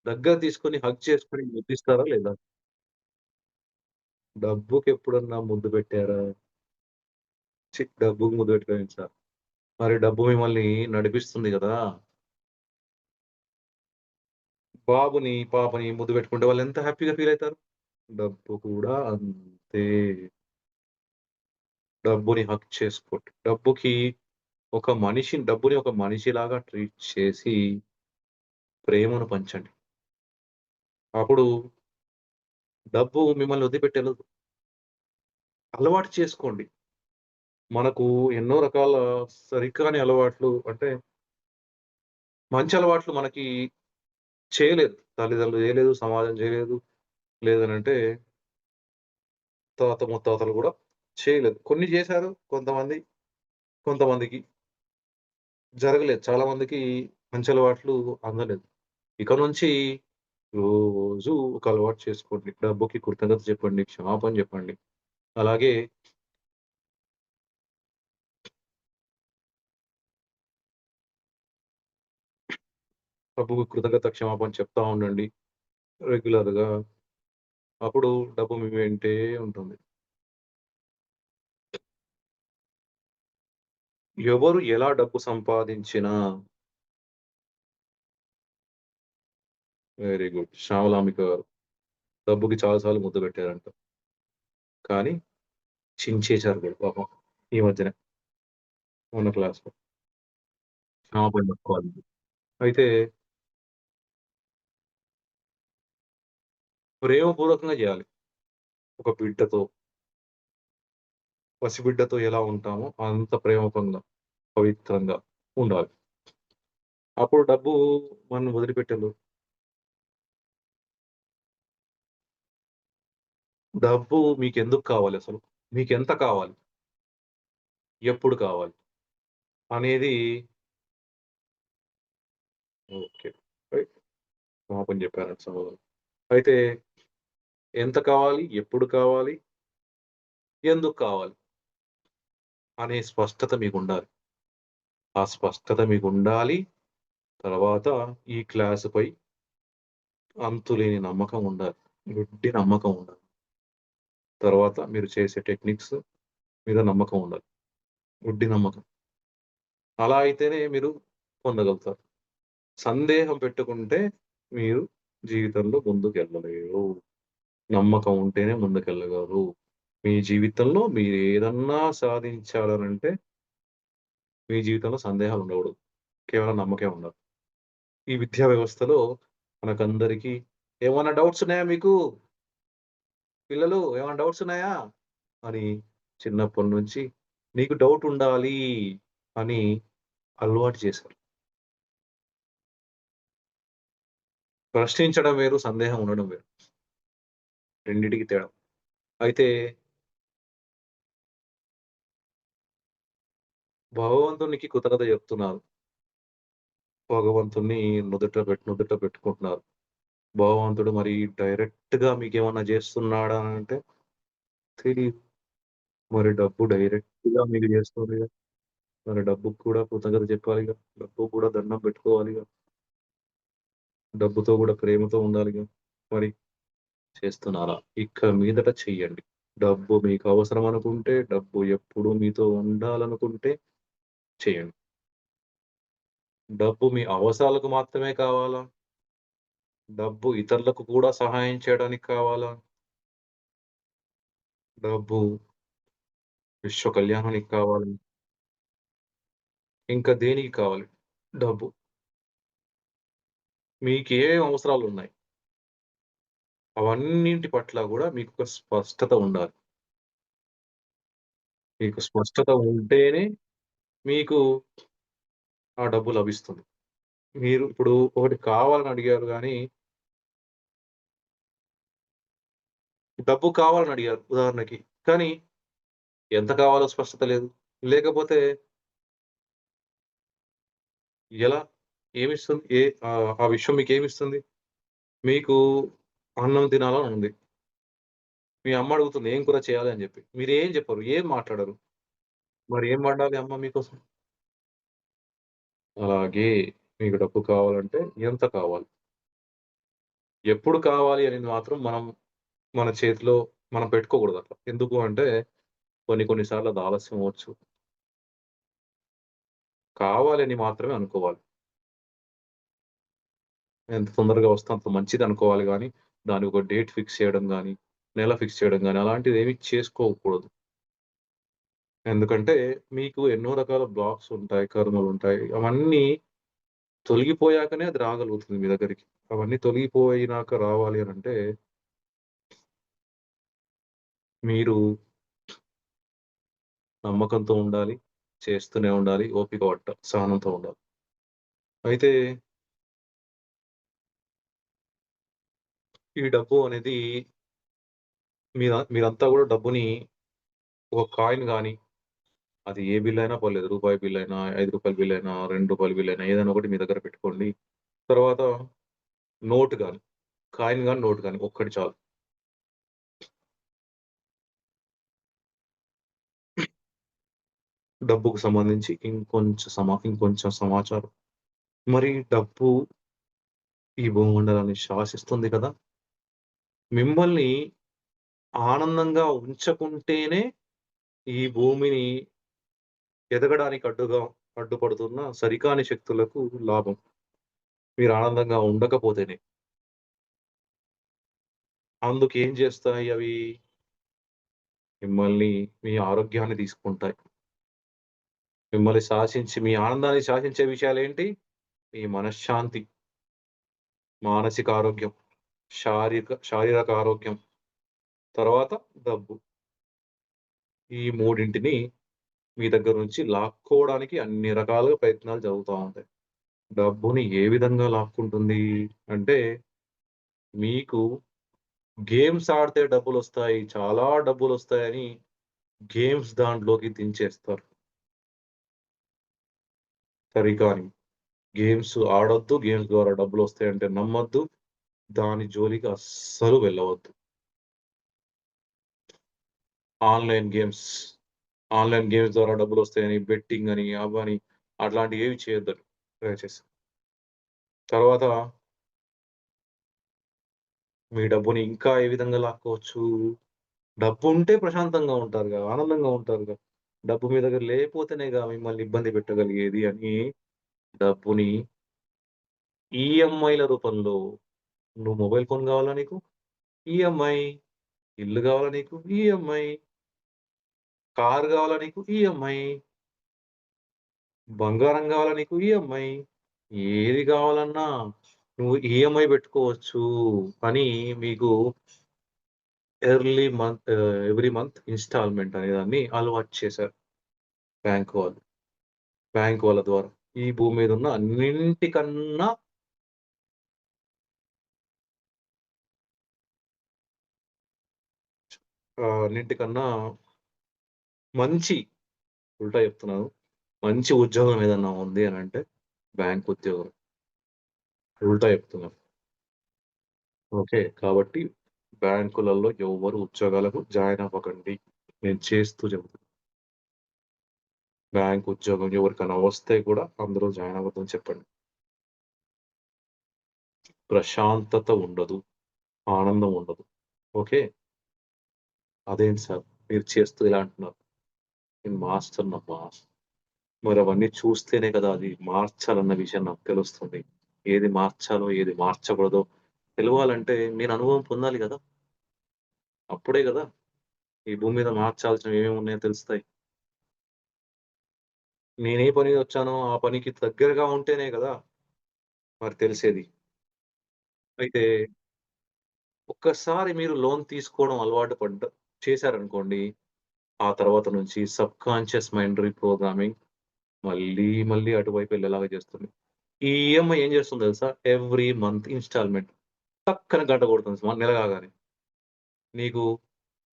దగ్గర తీసుకొని హగ్ చేసుకొని ముద్దిస్తారా లేదా? డబ్బుకెప్పుడన్నా ముద్దు పెట్టారా? డబ్బుకి ముద్దు పెట్టలేను సార్. మరి డబ్బు మిమ్మల్ని నడిపిస్తుంది గదా! బాబుని, పాపని ముద్దు పెట్టుకుంటే వాళ్ళెంత హ్యాపీగా ఫీలయితారు. డబ్బు కూడా అంతే. డబ్బుని హగ్ చేసుకోండి. డబ్బుని ఒక మనిషిలాగా ట్రీట్ చేసి ప్రేమను పంచండి. అప్పుడు డబ్బు మిమ్మల్ని వదిలిపెట్టెళ్ళదు. అలవాటు చేసుకోండి. మనకు ఎన్నో రకాల సరికాని అలవాట్లు అంటే మంచి అలవాట్లు మనకి చేయలేదు. తల్లిదండ్రులు చేయలేదు, సమాజం చేయలేదు. లేదనంటే తాత ముత్తాతలు గూడా చేయలేదు. కొన్ని జేశారు కొంతమంది, కొంతమందికి జరగలేదు. చాలా మందికి మంచి అలవాట్లు అందలేదు. ఇక నుంచి రోజు ఒక అలవాటు చేసుకోండి. డబ్బుకి కృతజ్ఞత చెప్పండి. క్షమాపణ జెప్పండి. అలాగే డబ్బుకి కృతజ్ఞత, క్షమాపణ చెప్తా ఉండండి రెగ్యులర్‌గా. అప్పుడు డబ్బు మీ వెంటే ఉంటుంది. ఎవరు ఎలా డబ్బు సంపాదించినా వెరీ గుడ్. శ్యామలాంబిక గారు. డబ్బుకి చాలా సార్లు ముద్దు పెట్టారంట. కానీ చించేశారు కూడా పాపం ఈ మధ్యనే మొన్న క్లాస్‌లో. క్షమాపణ చెప్పుకోవాలి. అయితే ప్రేమపూర్వకంగా జేయాలి. ఒక బిడ్డతో, పసిబిడ్డతో ఎలా ఉంటామో అంత ప్రేమకంగా, పవిత్రంగా ఉండాలి. అప్పుడు డబ్బు మనల్ని వదిలిపెట్టదు. డబ్బు మీకెందుకు కావాలసలు? మీకెంత కావాలి? ఎప్పుడు కావాలి? అనేది ఓకే. రైట్. క్షమాపణ చెప్పారంట సహోదరులు. అయితే ఎంత కావాలి? ఎప్పుడు కావాలి? ఎందుకు కావాలి? అనే స్పష్టత మీకుండాలి. ఆ స్పష్టత మీకుండాలి. తర్వాత ఈ క్లాస్‌పై అంతులేని నమ్మకం ఉండాలి. గుడ్డి నమ్మకం ఉండాలి. తర్వాత మీరు చేసే టెక్నిక్స్ మీద నమ్మకం ఉండాలి. గుడ్డి నమ్మకం. అలా అయితేనే మీరు పొందగలుగుతారు. సందేహం పెట్టుకుంటే మీరు జీవితంలో ముందుకెళ్ళలేరు. నమ్మకం ఉంటేనే ముందుకెళ్ళగలరు. మీ జీవితంలో మీరేదన్నా సాధించాలనంటే మీ జీవితంలో సందేహాలు ఉండకూడదు. కేవలం నమ్మకమే ఉండాలి. ఈ విద్యా వ్యవస్థలో మనకందరికీ "ఏమన్నా డౌట్స్ ఉన్నాయా మీకు? పిల్లలు ఏమన్నా డౌట్స్ ఉన్నాయా?" అని చిన్నప్పటి నుంచి నీకు డౌట్ ఉండాలి అని అలవాటు చేశారు. ప్రశ్నించడం వేరు, సందేహం ఉండడం వేరు. రెండిటికి తేడా. అయితే భగవంతునికి కృతజ్ఞత చెప్తున్నారు. భగవంతుడిని నుదుట పెట్టుకుంటున్నారు. భగవంతుడు మరి డైరెక్ట్‌గా మీకేమన్నా చేస్తున్నాడా అంటే తెలీదు. మరి డబ్బు డైరెక్ట్‌గా మీకు చేస్తుందిగా. మరి డబ్బుకి కూడా కృతజ్ఞత చెప్పాలిగా. డబ్బుకి కూడా దండం పెట్టుకోవాలిగా. డబ్బుతో కూడా ప్రేమతో ఉండాలిగా. మరి చేస్తున్నారా? ఇక మీదట చెయ్యండి. డబ్బు మీకు అవసరం అనుకుంటే, డబ్బు ఎప్పుడూ మీతో ఉండాలనుకుంటే చేయండి. డబ్బు మీ అవసరాలకు మాత్రమే కావాలా? డబ్బు ఇతరులకు కూడా సహాయం చేయడానికి కావాలా? డబ్బు విశ్వ కళ్యాణానికి కావాలి. ఇంకా దేనికి కావాలి? డబ్బు. మీకేం అవసరాలున్నాయి? అవన్నింటి పట్ల గూడా మీకొక స్పష్టత ఉండాలి. మీకు స్పష్టత ఉంటేనే మీకు ఆ డబ్బు లభిస్తుంది. మీరు ఇప్పుడు ఒకటి కావాలని అడిగారు గానీ, డబ్బు కావాలని అడిగారు ఉదాహరణకి. కానీ ఎంత కావాలో స్పష్టత లేదు. లేకపోతే ఎలా? ఏమిస్తుంది? ఆ విషయం మీకేమిస్తుంది? మీకు అన్నం తినాలని ఉంది. మీ అమ్మ అడుగుతుంది ఏం కూర చేయాలి అని జెప్పి. మీరేం జెప్పరు. ఏం మాట్లాడరు. మరి ఏం వండాలి అమ్మ మీకోసం? అలాగే మీకు డబ్బు కావాలంటే ఎంత కావాలి? ఎప్పుడు కావాలి అనేది మాత్రం మన చేతిలో మనం పెట్టుకోకూడదట్లా. ఎందుకు అంటే కొన్ని కొన్ని సార్లు అది ఆలస్యం అవ్వచ్చు. కావాలని మాత్రమే అనుకోవాలి. ఎంత తొందరగా వస్తే అంత మంచిదనుకోవాలి గానీ, దానికి ఒక డేట్ ఫిక్స్ చేయడం గానీ, నెల ఫిక్స్ చేయడం గానీ, అలాంటిదేమి చేసుకోకూడదు. ఎందుకంటే, మీకు ఎన్నో రకాల బ్లాక్స్ ఉంటాయి, కర్మలుంటాయి. అవన్నీ తొలగిపోయాకనే అది రాగలుగుతుంది మీ దగ్గరికి. అవన్నీ తొలగిపోయినాక రావాలి అనంటే, మీరు నమ్మకంతో ఉండాలి, చేస్తూనే ఉండాలి, ఓపిక సహనంతో ఉండాలి. అయితే ఈ డబ్బు అనేది మీరంతా గూడా డబ్బుని ఒక కాయిన్ గాని అది ఏ బిల్లయినా పర్లేదు. రూపాయి బిల్లయినా, రూ. 5 బిల్లయినా, రూ. 2 బిల్లయినా ఏదైనా ఒకటి మీ దగ్గర పెట్టుకోండి. తర్వాత నోట్ గాని, కాయిన్ గాని, నోట్ గాని ఒక్కటి చాలు. డబ్బుకు సంబంధించి ఇంకొంచెం సమాచారం. మరి డబ్బు ఈ భూమండలాన్ని శాసిస్తుంది కదా! మిమ్మల్ని ఆనందంగా ఉంచకుంటేనే ఈ భూమిని ఎదగడానికి అడ్డుపడుతున్న సరికాని శక్తులకు లాభం. మీరు ఆనందంగా ఉండకపోతేనే. అందుకేం చేస్తాయి అవి? మిమ్మల్ని మీ ఆరోగ్యాన్ని తీసుకుంటాయి. మిమ్మల్ని శాసించి మీ ఆనందాన్ని శాసించే విషయాలేంటి? మీ మనశ్శాంతి, మానసిక ఆరోగ్యం, శారీరక ఆరోగ్యం, తర్వాత డబ్బు. ఈ మూడింటిని మీ దగ్గర నుంచి లాక్కోవడానికి అన్ని రకాలుగా ప్రయత్నాలు జరుగుతా ఉంటాయి. డబ్బుని ఏ విధంగా లాక్కుంటుంది అంటే, మీకు గేమ్స్ ఆడితే డబ్బులొస్తాయి, చాలా డబ్బులొస్తాయని గేమ్స్ దాంట్లోకి దించేస్తారు. సరికాని గేమ్స్ ఆడొద్దు, గేమ్స్ ద్వారా డబ్బులొస్తాయంటే నమ్మొద్దు. దాని జోలికి అస్సలు వెళ్ళవద్దు. ఆన్‌లైన్ గేమ్స్, ఆన్‌లైన్ గేమ్స్ ద్వారా డబ్బులొస్తాయని బెట్టింగ్ అని, అవ్వని అట్లాంటియేవి చేయొద్దండి దయచేసి. తర్వాత మీ డబ్బుని ఇంకా ఏ విధంగా లాక్కోవచ్చు? డబ్బుంటే ప్రశాంతంగా ఉంటారుగా, ఆనందంగా ఉంటారుగా. డబ్బు మీ దగ్గర లేకపోతేనేగా మిమ్మల్ని ఇబ్బంది పెట్టగలిగేది అని డబ్బుని ఈఎంఐల రూపంలో నువ్వు మొబైల్ ఫోన్ గావాలా నీకు? ఈఎంఐ. ఇల్లు గావాలా నీకు? ఈఎంఐ. కారు గావాలా నీకు? ఈఎంఐ. బంగారం గావాలా నీకు? ఈఎంఐ. ఏది గావాలన్నా నువ్వు ఈఎంఐ బెట్టుకోవచ్చు అని మీకు ఎవ్రీ మంత్ ఇన్‌స్టాల్‌మెంట్ అనేదాన్ని అలవాటు చేశారు బ్యాంక్ వాళ్ళు. బ్యాంక్ వాళ్ళ ద్వారా. ఈ భూమి మీదున్న అన్నింటికన్నా అన్నింటికన్నా మంచి ఉల్టా చెప్తున్నాను. మంచి ఉద్యోగం ఏదన్నా ఉంది అనంటే బ్యాంక్ ఉద్యోగం. ఉల్టా చెప్తున్నాను. ఓకే. కాబట్టి బ్యాంకులలో ఎవ్వరు ఉద్యోగాలకు జాయిన్ అవ్వకండి. నేను చేస్తూ చెబుతున్నా. బ్యాంక్ ఉద్యోగం ఎవరికైనా వస్తే కూడా అందులో జాయిన్ అవ్వద్దని చెప్పండి. ప్రశాంతత ఉండదు. ఆనందం ఉండదు. ఓకే. అదేంటి సార్ మీరు చేస్తూ ఇలా అంటున్నారు. నేను మారుస్తున్నబ్బా! మరవన్నీ చూస్తేనే కదా అది మార్చాలన్న విషయం నాకు తెలుస్తుంది. ఏది మార్చాలో, ఏది మార్చకూడదో తెలవాలంటే నేను అనుభవం పొందాలి గదా! అప్పుడే గదా! ఈ భూమి మీద మార్చాల్సినవి ఏమేమి ఉన్నాయో తెలుస్తాయి. నేనే పని మీద వచ్చానో ఆ పనికి దగ్గరగా ఉంటేనే గదా! మరి తెలిసేది. అయితే ఒక్కసారి మీరు లోన్ తీసుకోవడం అలవాటు చేశారనుకోండి, ఆ తర్వాత నుంచి సబ్‌కాన్షియస్ మైండ్ రీప్రోగ్రామింగ్ మళ్ళీ అటువైపు వెళ్ళేలాగా చేస్తుంది. ఈ ఈఎంఐ ఏం చేస్తుందో తెలుసా? ఎవ్రీ మంత్ ఇన్‌స్టాల్‌మెంట్ టక్కన గంట కొడుతుంది నెల కాగానే. నీకు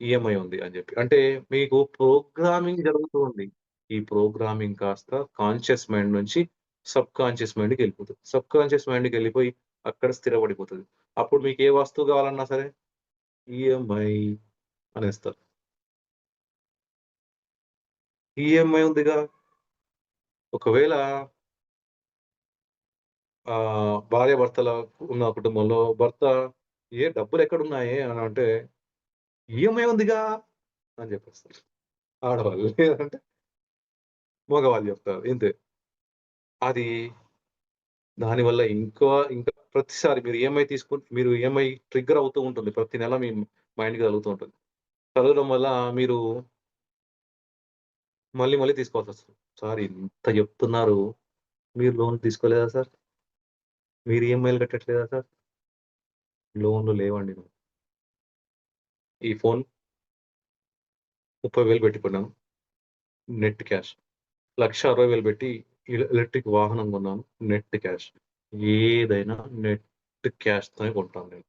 ఈఎంఐ ఉంది అని జెప్పి. అంటే మీకు ప్రోగ్రామింగ్ జరుగుతూ ఉంది. ఈ ప్రోగ్రామింగ్ కాస్త కాన్షియస్ మైండ్ నుంచి సబ్‌కాన్షియస్ మైండ్‌కెళ్ళిపోతది. సబ్‌కాన్షియస్ మైండ్‌కెళ్ళిపోయి అక్కడ స్థిరపడిపోతది. అప్పుడు మీకు ఏ వస్తువు కావాలన్నా సరే ఈఎంఐ అనేస్తారు. ఈఎంఐ ఉందిగా. ఒకవేళ భార్యాభర్తల ఉన్న కుటుంబంలో భర్త డబ్బులెక్కడున్నాయే అనంటే, ఈఎంఐ ఉందిగా అని జెప్పేస్తారు ఆడవాళ్ళు. లేదంటే మగవాళ్ళు జెప్తారు. ఇంతే. అది దానివల్ల ఇంకా ప్రతిసారి మీరు ఈఎంఐ ట్రిగ్గర్ అవుతూ ఉంటుంది. ప్రతి నెల మీ మైండ్‌కి తగులుతూ ఉంటుంది. తగలడం వల్ల మీరు మళ్ళీ తీసుకోవాల్సొస్తది. సార్ ఇంత జెప్తున్నారు. మీరు లోన్ తీసుకోలేదా సార్? మీరు ఈఎంఐలు కట్టట్లేదా సార్? లోన్‌లు లేవండి నాకు. ఈ ఫోన్ 30,000 పెట్టి కొన్నాను. Net cash. 1,60,000 పెట్టి ఎలక్ట్రిక్ వాహనం కొన్నాను. Net cash. ఏదైనా నెట్ క్యాష్‌తోనే కొంటాను నేను.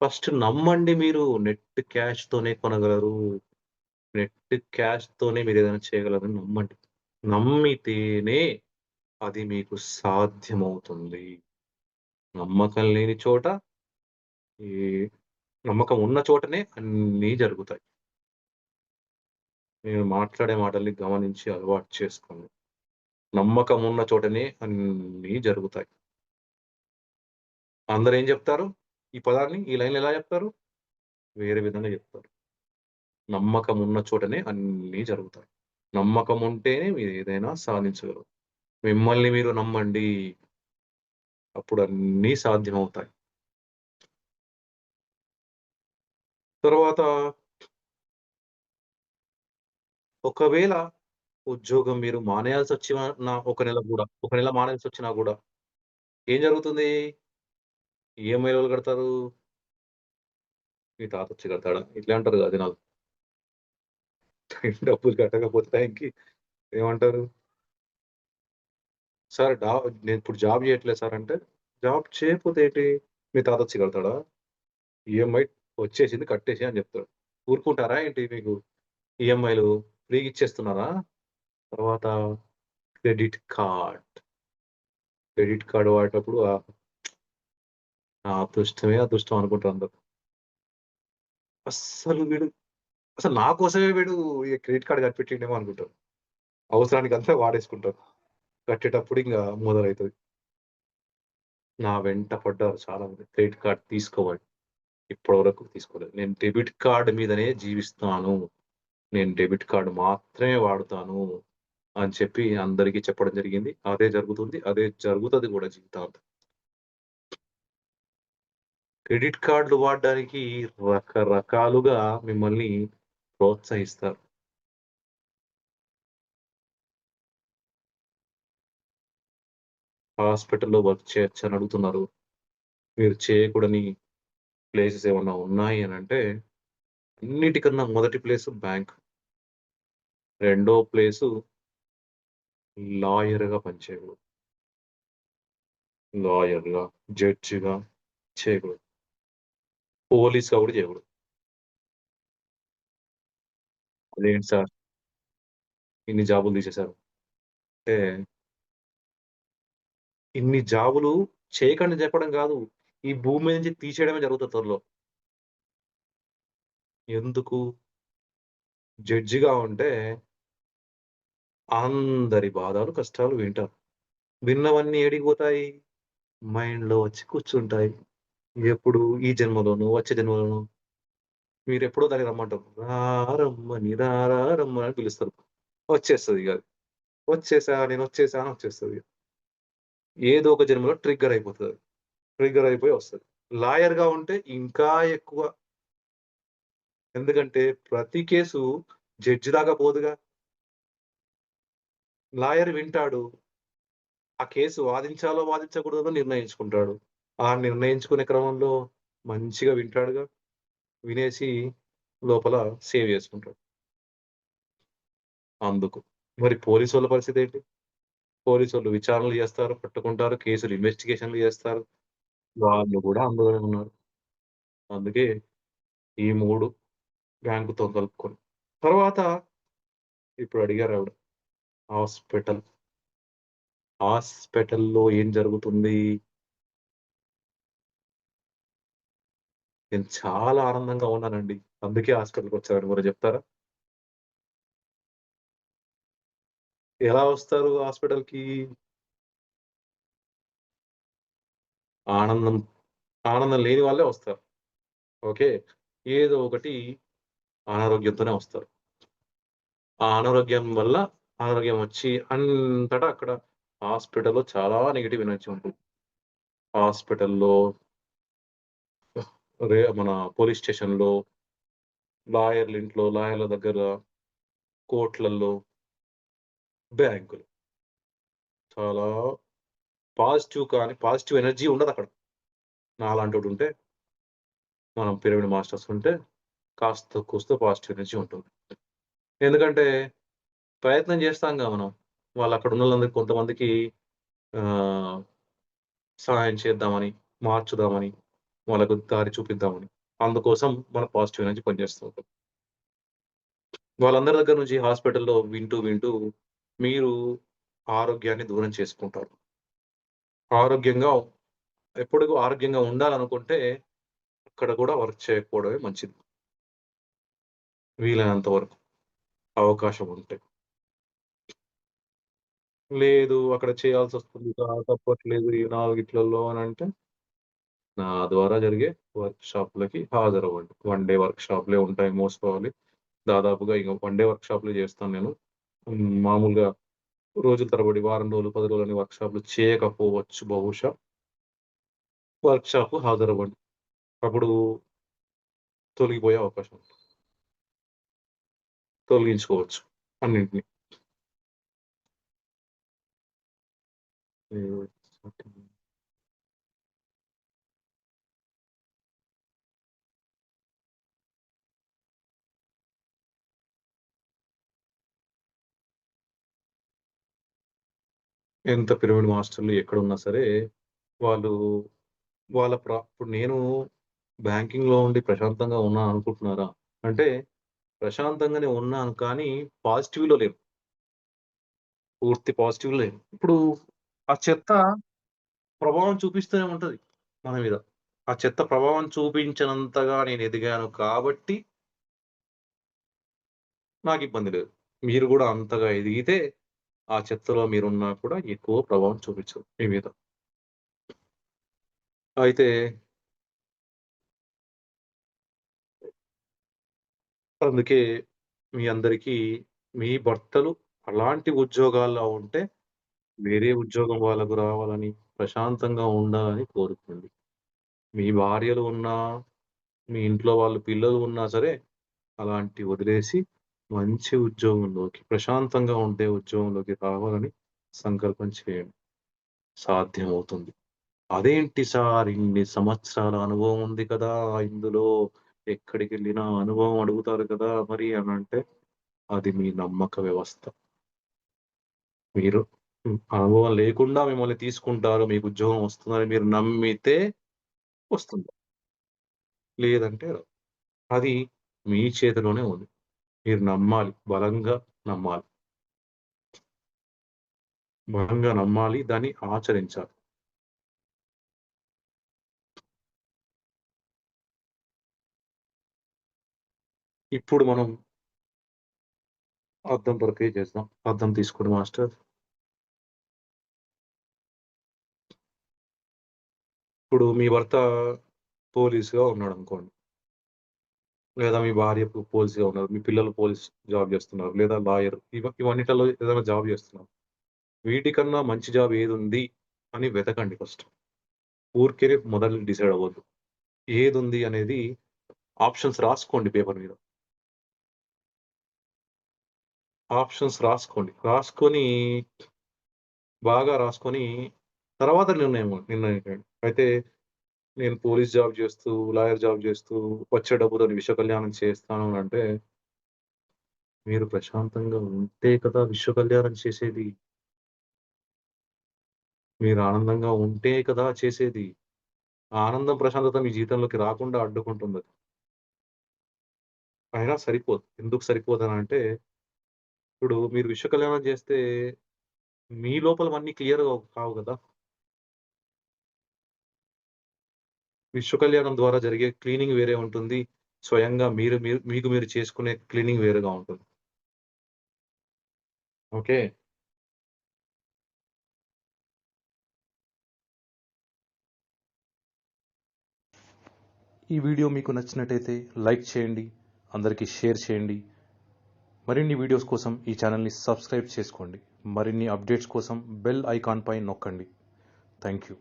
ఫస్ట్ నమ్మండి మీరు. నెట్ క్యాష్‌తోనే కొనగలరు. నెట్ క్యాష్‌తోనే మీరేదైనా చేయగలరని నమ్మండి. నమ్మితేనే అది మీకు సాధ్యమవుతుంది. నమ్మకం లేని చోట ఈ నమ్మకం ఉన్న చోటనే అన్నీ జరుగుతాయి. నేను మాట్లాడే మాటల్ని గమనించి అలవాటు చేసుకోండి. నమ్మకం ఉన్న చోటనే అన్నీ జరుగుతాయి. అందరేం జెప్తారు? ఈ పదాన్ని, ఈ లైన్‌లు ఎలా జెప్తారు? వేరే విధంగా చెప్తారు. నమ్మకం ఉన్న చోటనే అన్నీ జరుగుతాయి. నమ్మకం ఉంటేనే మీరేదైనా సాధించగలరు. మిమ్మల్ని మీరు నమ్మండి. అప్పుడు అన్నీ సాధ్యమవుతాయి. తర్వాత ఒకవేళ ఉద్యోగం మీరు మానేయాల్సొచ్చినా ఒక నెల మానేయాల్సొచ్చినా గూడా ఏం జరుగుతుంది? ఈఎంఐలు ఎవరు కడతారు? మీ తాతొచ్చి కడతాడా? ఇట్లే అంటారు గదా జనాలు. డబ్బులు కట్టకపోతే టైంకి ఏమంటారు? సార్ నేనిప్పుడు జాబ్ జేయట్లేదు సార్ అంటే, జాబ్ చేయకపోతే ఏంటి? మీ తాతొచ్చి కడతాడా? ఈఎంఐ వచ్చేసింది కట్టేసేయి అని జెప్తాడు. ఊరుకుంటారా ఏంటి మీకు ఈఎంఐలు ఫ్రీగా ఇచ్చేస్తున్నారా? తర్వాత క్రెడిట్ కార్డ్. క్రెడిట్ కార్డ్ వాడేటప్పుడు నా అదృష్టమే అదృష్టం అనుకుంటారు అందరూ. అస్సలు వీడు అసలు నా కోసమే వీడు ఈ క్రెడిట్ కార్డ్ కనిపెట్టిండేమో అనుకుంటారు. అవసరానికంతా వాడేసుకుంటారు. కట్టేటప్పుడు ఇంగ మొదలైతది. నా వెంట పడ్డారు చాలామంది క్రెడిట్ కార్డ్ తీసుకోమని. ఇప్పటి వరకు తీసుకోలేదు. నేను డెబిట్ కార్డ్ మీదనే జీవిస్తాను. నేను డెబిట్ కార్డ్ మాత్రమే వాడుతాను అని చెప్పి అందరికి చెప్పడం జరిగింది. అదే జరుగుతుంది. అదే జరుగుతది గూడా జీవితాంతం. క్రెడిట్ కార్డ్‌లు వాడడానికి రకరకాలుగా మిమ్మల్ని ప్రోత్సహిస్తారు. హాస్పిటల్‌లో వర్క్ చేయొచ్చని అడుగుతున్నారు. మీరు చేయకూడని ప్లేసెస్ ఏమన్నా ఉన్నాయి అనంటే, అన్నిటికన్నా మొదటి ప్లేసు బ్యాంక్. రెండో ప్లేసు లాయర్‌గా పనిచేయకూడదు. లాయర్‌గా, జడ్జిగా చేయకూడదు. పోలీస్‌గా గూడా చేయకూడదు. అదేంటి సార్ ఇన్ని జాబులు తీసేశారు. అంటే ఇన్ని జాబులు చేయకండి చెప్పడం గాదు. ఈ భూమి మీద నుంచి తీసేయడమే జరుగుతది త్వరలో. ఎందుకు? జడ్జిగా ఉంటే అందరి బాధలు, కష్టాలు వింటారు. విన్నవన్నీ ఏడికి పోతాయి? మైండ్‌లో వచ్చి కూర్చుంటాయి. ఎప్పుడు ఈ జన్మలోనో, వచ్చే జన్మలోనో మీరెప్పుడో దాన్ని రమ్మంటారు. రమ్మని రమ్మని అని పిలుస్తారు. వచ్చేస్తదిగ అది. నేనొచ్చేసా అని వచ్చేస్తది. ఏదో ఒక జన్మలో ట్రిగ్గర్ అయిపోతదది. ట్రిగ్గర్ అయిపోయి వస్తది. లాయర్‌గా ఉంటే ఇంకా ఎక్కువ. ఎందుకంటే ప్రతి కేసు జడ్జి దాకా పోదుగా. లాయర్ వింటాడు. ఆ కేసు వాదించాలో, వాదించకూడదో నిర్ణయించుకుంటాడు. ఆ నిర్ణయించుకునే క్రమంలో మంచిగా వింటాడుగా. వినేసి లోపల సేవ్ చేసుకుంటాడు. అందుకు. మరి పోలీసోళ్ళ పరిస్థితేంటి? పోలీసోళ్ళు విచారణలు జేస్తారు, పట్టుకుంటారు, కేసులు ఇన్వెస్టిగేషన్‌లు జేస్తారు. వాళ్ళు గూడా అందులోనే ఉన్నారు. అందుకే ఈ 3 బ్యాంకుతో కలుపుకొని. తర్వాత ఇప్పుడు అడిగారావిడ హాస్పిటల్. హాస్పిటల్‌లో ఏం జరుగుతుంది? నేను చాలా ఆనందంగా ఉన్నానండి. అందుకే హాస్పిటల్‌కొచ్చానని గూడా జెప్తారా? ఎలా వస్తారు హాస్పిటల్‌కి? ఆనందం ఆనందం లేని వాళ్ళే వస్తారు. ఓకే. ఏదో ఒకటి అనారోగ్యంతోనే వస్తారు. ఆ అనారోగ్యం వల్ల అనారోగ్యం వచ్చి అంతటా అక్కడ హాస్పిటల్‌లో చాలా నెగెటివ్ ఎనర్జీ ఉంటుంది. హాస్పిటల్‌లో మన పోలీస్ స్టేషన్‌లో, లాయర్‌ల ఇంట్లో, లాయర్‌ల దగ్గర, కోర్ట్‌లల్లో, బ్యాంకులు. చాలా పాజిటివ్ ఎనర్జీ ఉండదక్కడ. నాలాంటోడుంటే, మనం పిరమిడ్ మాస్టర్స్ ఉంటే కాస్తో కూస్తో పాజిటివ్ ఎనర్జీ ఉంటుంది. ఎందుకంటే ప్రయత్నం చేస్తాంగా మనం. వాళ్ళక్కడున్నోళ్ళందరికి కొంతమందికి ఆహ్, సహాయం చేద్దామని, మార్చుదామని, వాళ్ళకు దారి చూపిద్దామని. అందుకోసం మన పాజిటివ్ ఎనర్జీ పనిచేస్తూ ఉంటుంది. వాళ్ళందరి దగ్గర నుంచి హాస్పిటల్‌లో వింటూ మీరు ఆరోగ్యాన్ని దూరం చేసుకుంటారు. ఆరోగ్యంగా ఎప్పుడుకు ఆరోగ్యంగా ఉండాలనుకుంటే అక్కడ కూడా వర్క్ చేయకపోవడమే మంచిది. వీలైనంత వరకు అవకాశం ఉంటే. లేదు అక్కడ చేయాల్సొస్తుంది తప్పట్లేదు ఈ 4 అనంటే నా ద్వారా జరిగే వర్క్‌షాప్‌లకి హాజరవ్వండి. 1 డే వర్క్‌షాప్‌లే ఉంటాయి మోస్ట్ ప్రాబబ్లీ. దాదాపుగా ఇక 1 డే వర్క్‌షాప్‌లే చేస్తాను నేను. మామూలుగా రోజుల తరబడి, వారం రోజులు, 10 రోజులని వర్క్‌షాప్‌లు చేయకపోవచ్చు బహుశా. వర్క్‌షాప్‌కు హాజరవ్వండి. అప్పుడు తొలగిపోయే అవకాశం ఉంది. తొలగించుకోవచ్చు అన్నింటిని. హ్మ్. ఎంత పిరమిడ్ మాస్టర్‌లు ఎక్కడున్నా సరే, వాళ్ళు ఇప్పుడు నేను బ్యాంకింగ్‌లో ఉండి ప్రశాంతంగా ఉన్నాను అనుకుంటున్నారా? అంటే ప్రశాంతంగానే ఉన్నాను కానీ పాజిటివ్‌లో లేను. పూర్తి పాజిటివ్‌లో లేను. ఇప్పుడు ఆ చెత్త ప్రభావం చూపిస్తూనే ఉంటది మన మీద. ఆ చెత్త ప్రభావం చూపించనంతగా నేను ఎదిగాను కాబట్టి నాకిబ్బంది లేదు. మీరు గూడా అంతగా ఎదిగితే ఆ చెత్తలో మీరున్నా కూడా ఎక్కువ ప్రభావం చూపించదు మీ మీద. అయితే అందుకే మీ అందరికీ మీ భర్తలు అలాంటి ఉద్యోగాల్లో ఉంటే వేరే ఉద్యోగం వాళ్ళకు రావాలని, ప్రశాంతంగా ఉండాలని కోరుకోండి. మీ భార్యలు ఉన్నా, మీ ఇంట్లో వాళ్ళు పిల్లలు ఉన్నా సరే అలాంటివి వదిలేసి మంచి ఉద్యోగంలోకి, ప్రశాంతంగా ఉండే ఉద్యోగంలోకి రావాలని సంకల్పం చేయండి. సాధ్యమవుతుంది. అదేంటి సార్ ఇన్ని సంవత్సరాల అనుభవం ఉంది కదా! ఇందులో ఎక్కడికెళ్ళినా అనుభవం అడుగుతారు కదా! మరి అనంటే అది మీ నమ్మక వ్యవస్థ. మీరు అనుభవం లేకుండా మిమ్మల్ని తీసుకుంటారు. మీకు ఉద్యోగం వస్తుందని మీరు నమ్మితే వస్తుంది. లేదంటే రాదు. అది మీ చేతిలోనే ఉంది. మీరు నమ్మాలి. బలంగా నమ్మాలి. బలంగా నమ్మాలి. దాన్ని ఆచరించాలి. ఇప్పుడు మనం అద్దం ప్రక్రియ చేద్దాం. అద్దం తీసుకోండి మాస్టర్. ఇప్పుడు మీ భర్త పోలీస్‌గా ఉన్నాడనుకోండి. లేదా మీ భార్య పోలీస్‌గా ఉన్నారు. మీ పిల్లలు పోలీస్ జాబ్ చేస్తున్నారు. లేదా లాయర్ ఇవన్నిటిలో ఏదైనా జాబ్ చేస్తున్నారు. వీటికన్నా మంచి జాబ్ ఏదుంది అని వెతకండి ఫస్ట్. ఊరికేనే మొదలు డిసైడ్ అవ్వద్దు. ఏదుంది అనేది ఆప్షన్స్ రాసుకోండి పేపర్ మీద. ఆప్షన్స్ రాసుకోండి. బాగా రాసుకొని తర్వాత నిర్ణయించండి. అయితే నేను పోలీస్ జాబ్ చేస్తూ, లాయర్ జాబ్ చేస్తూ వచ్చే డబ్బుతోని విశ్వ కళ్యాణం చేస్తాను అనంటే, మీరు ప్రశాంతంగా ఉంటే కదా విశ్వ కళ్యాణం చేసేది. మీరు ఆనందంగా ఉంటే కదా చేసేది. ఆ ఆనందం, ప్రశాంతత మీ జీవితంలోకి రాకుండా అడ్డుకుంటుందది. అయినా సరిపోదు. ఎందుకు సరిపోదనంటే, ఇప్పుడు మీరు విశ్వ కళ్యాణం చేస్తే మీ లోపలవన్నీ క్లియర్‌గా కావు గదా! విశ్వ కళ్యాణం ద్వారా జరిగే క్లీనింగ్ వేరే ఉంటుంది. స్వయంగా మీకు మీరు చేసుకునే క్లీనింగ్ వేరుగా ఉంటుంది. ఓకే. ఈ వీడియో మీకు నచ్చినట్టయితే లైక్ చేయండి. అందరికీ షేర్ చేయండి. మరిన్ని వీడియోస్ కోసం ఈ ఛానల్‌ని సబ్స్క్రైబ్ చేసుకోండి. మరిన్ని అప్డేట్స్ కోసం బెల్ ఐకాన్ పై నొక్కండి. Thank you.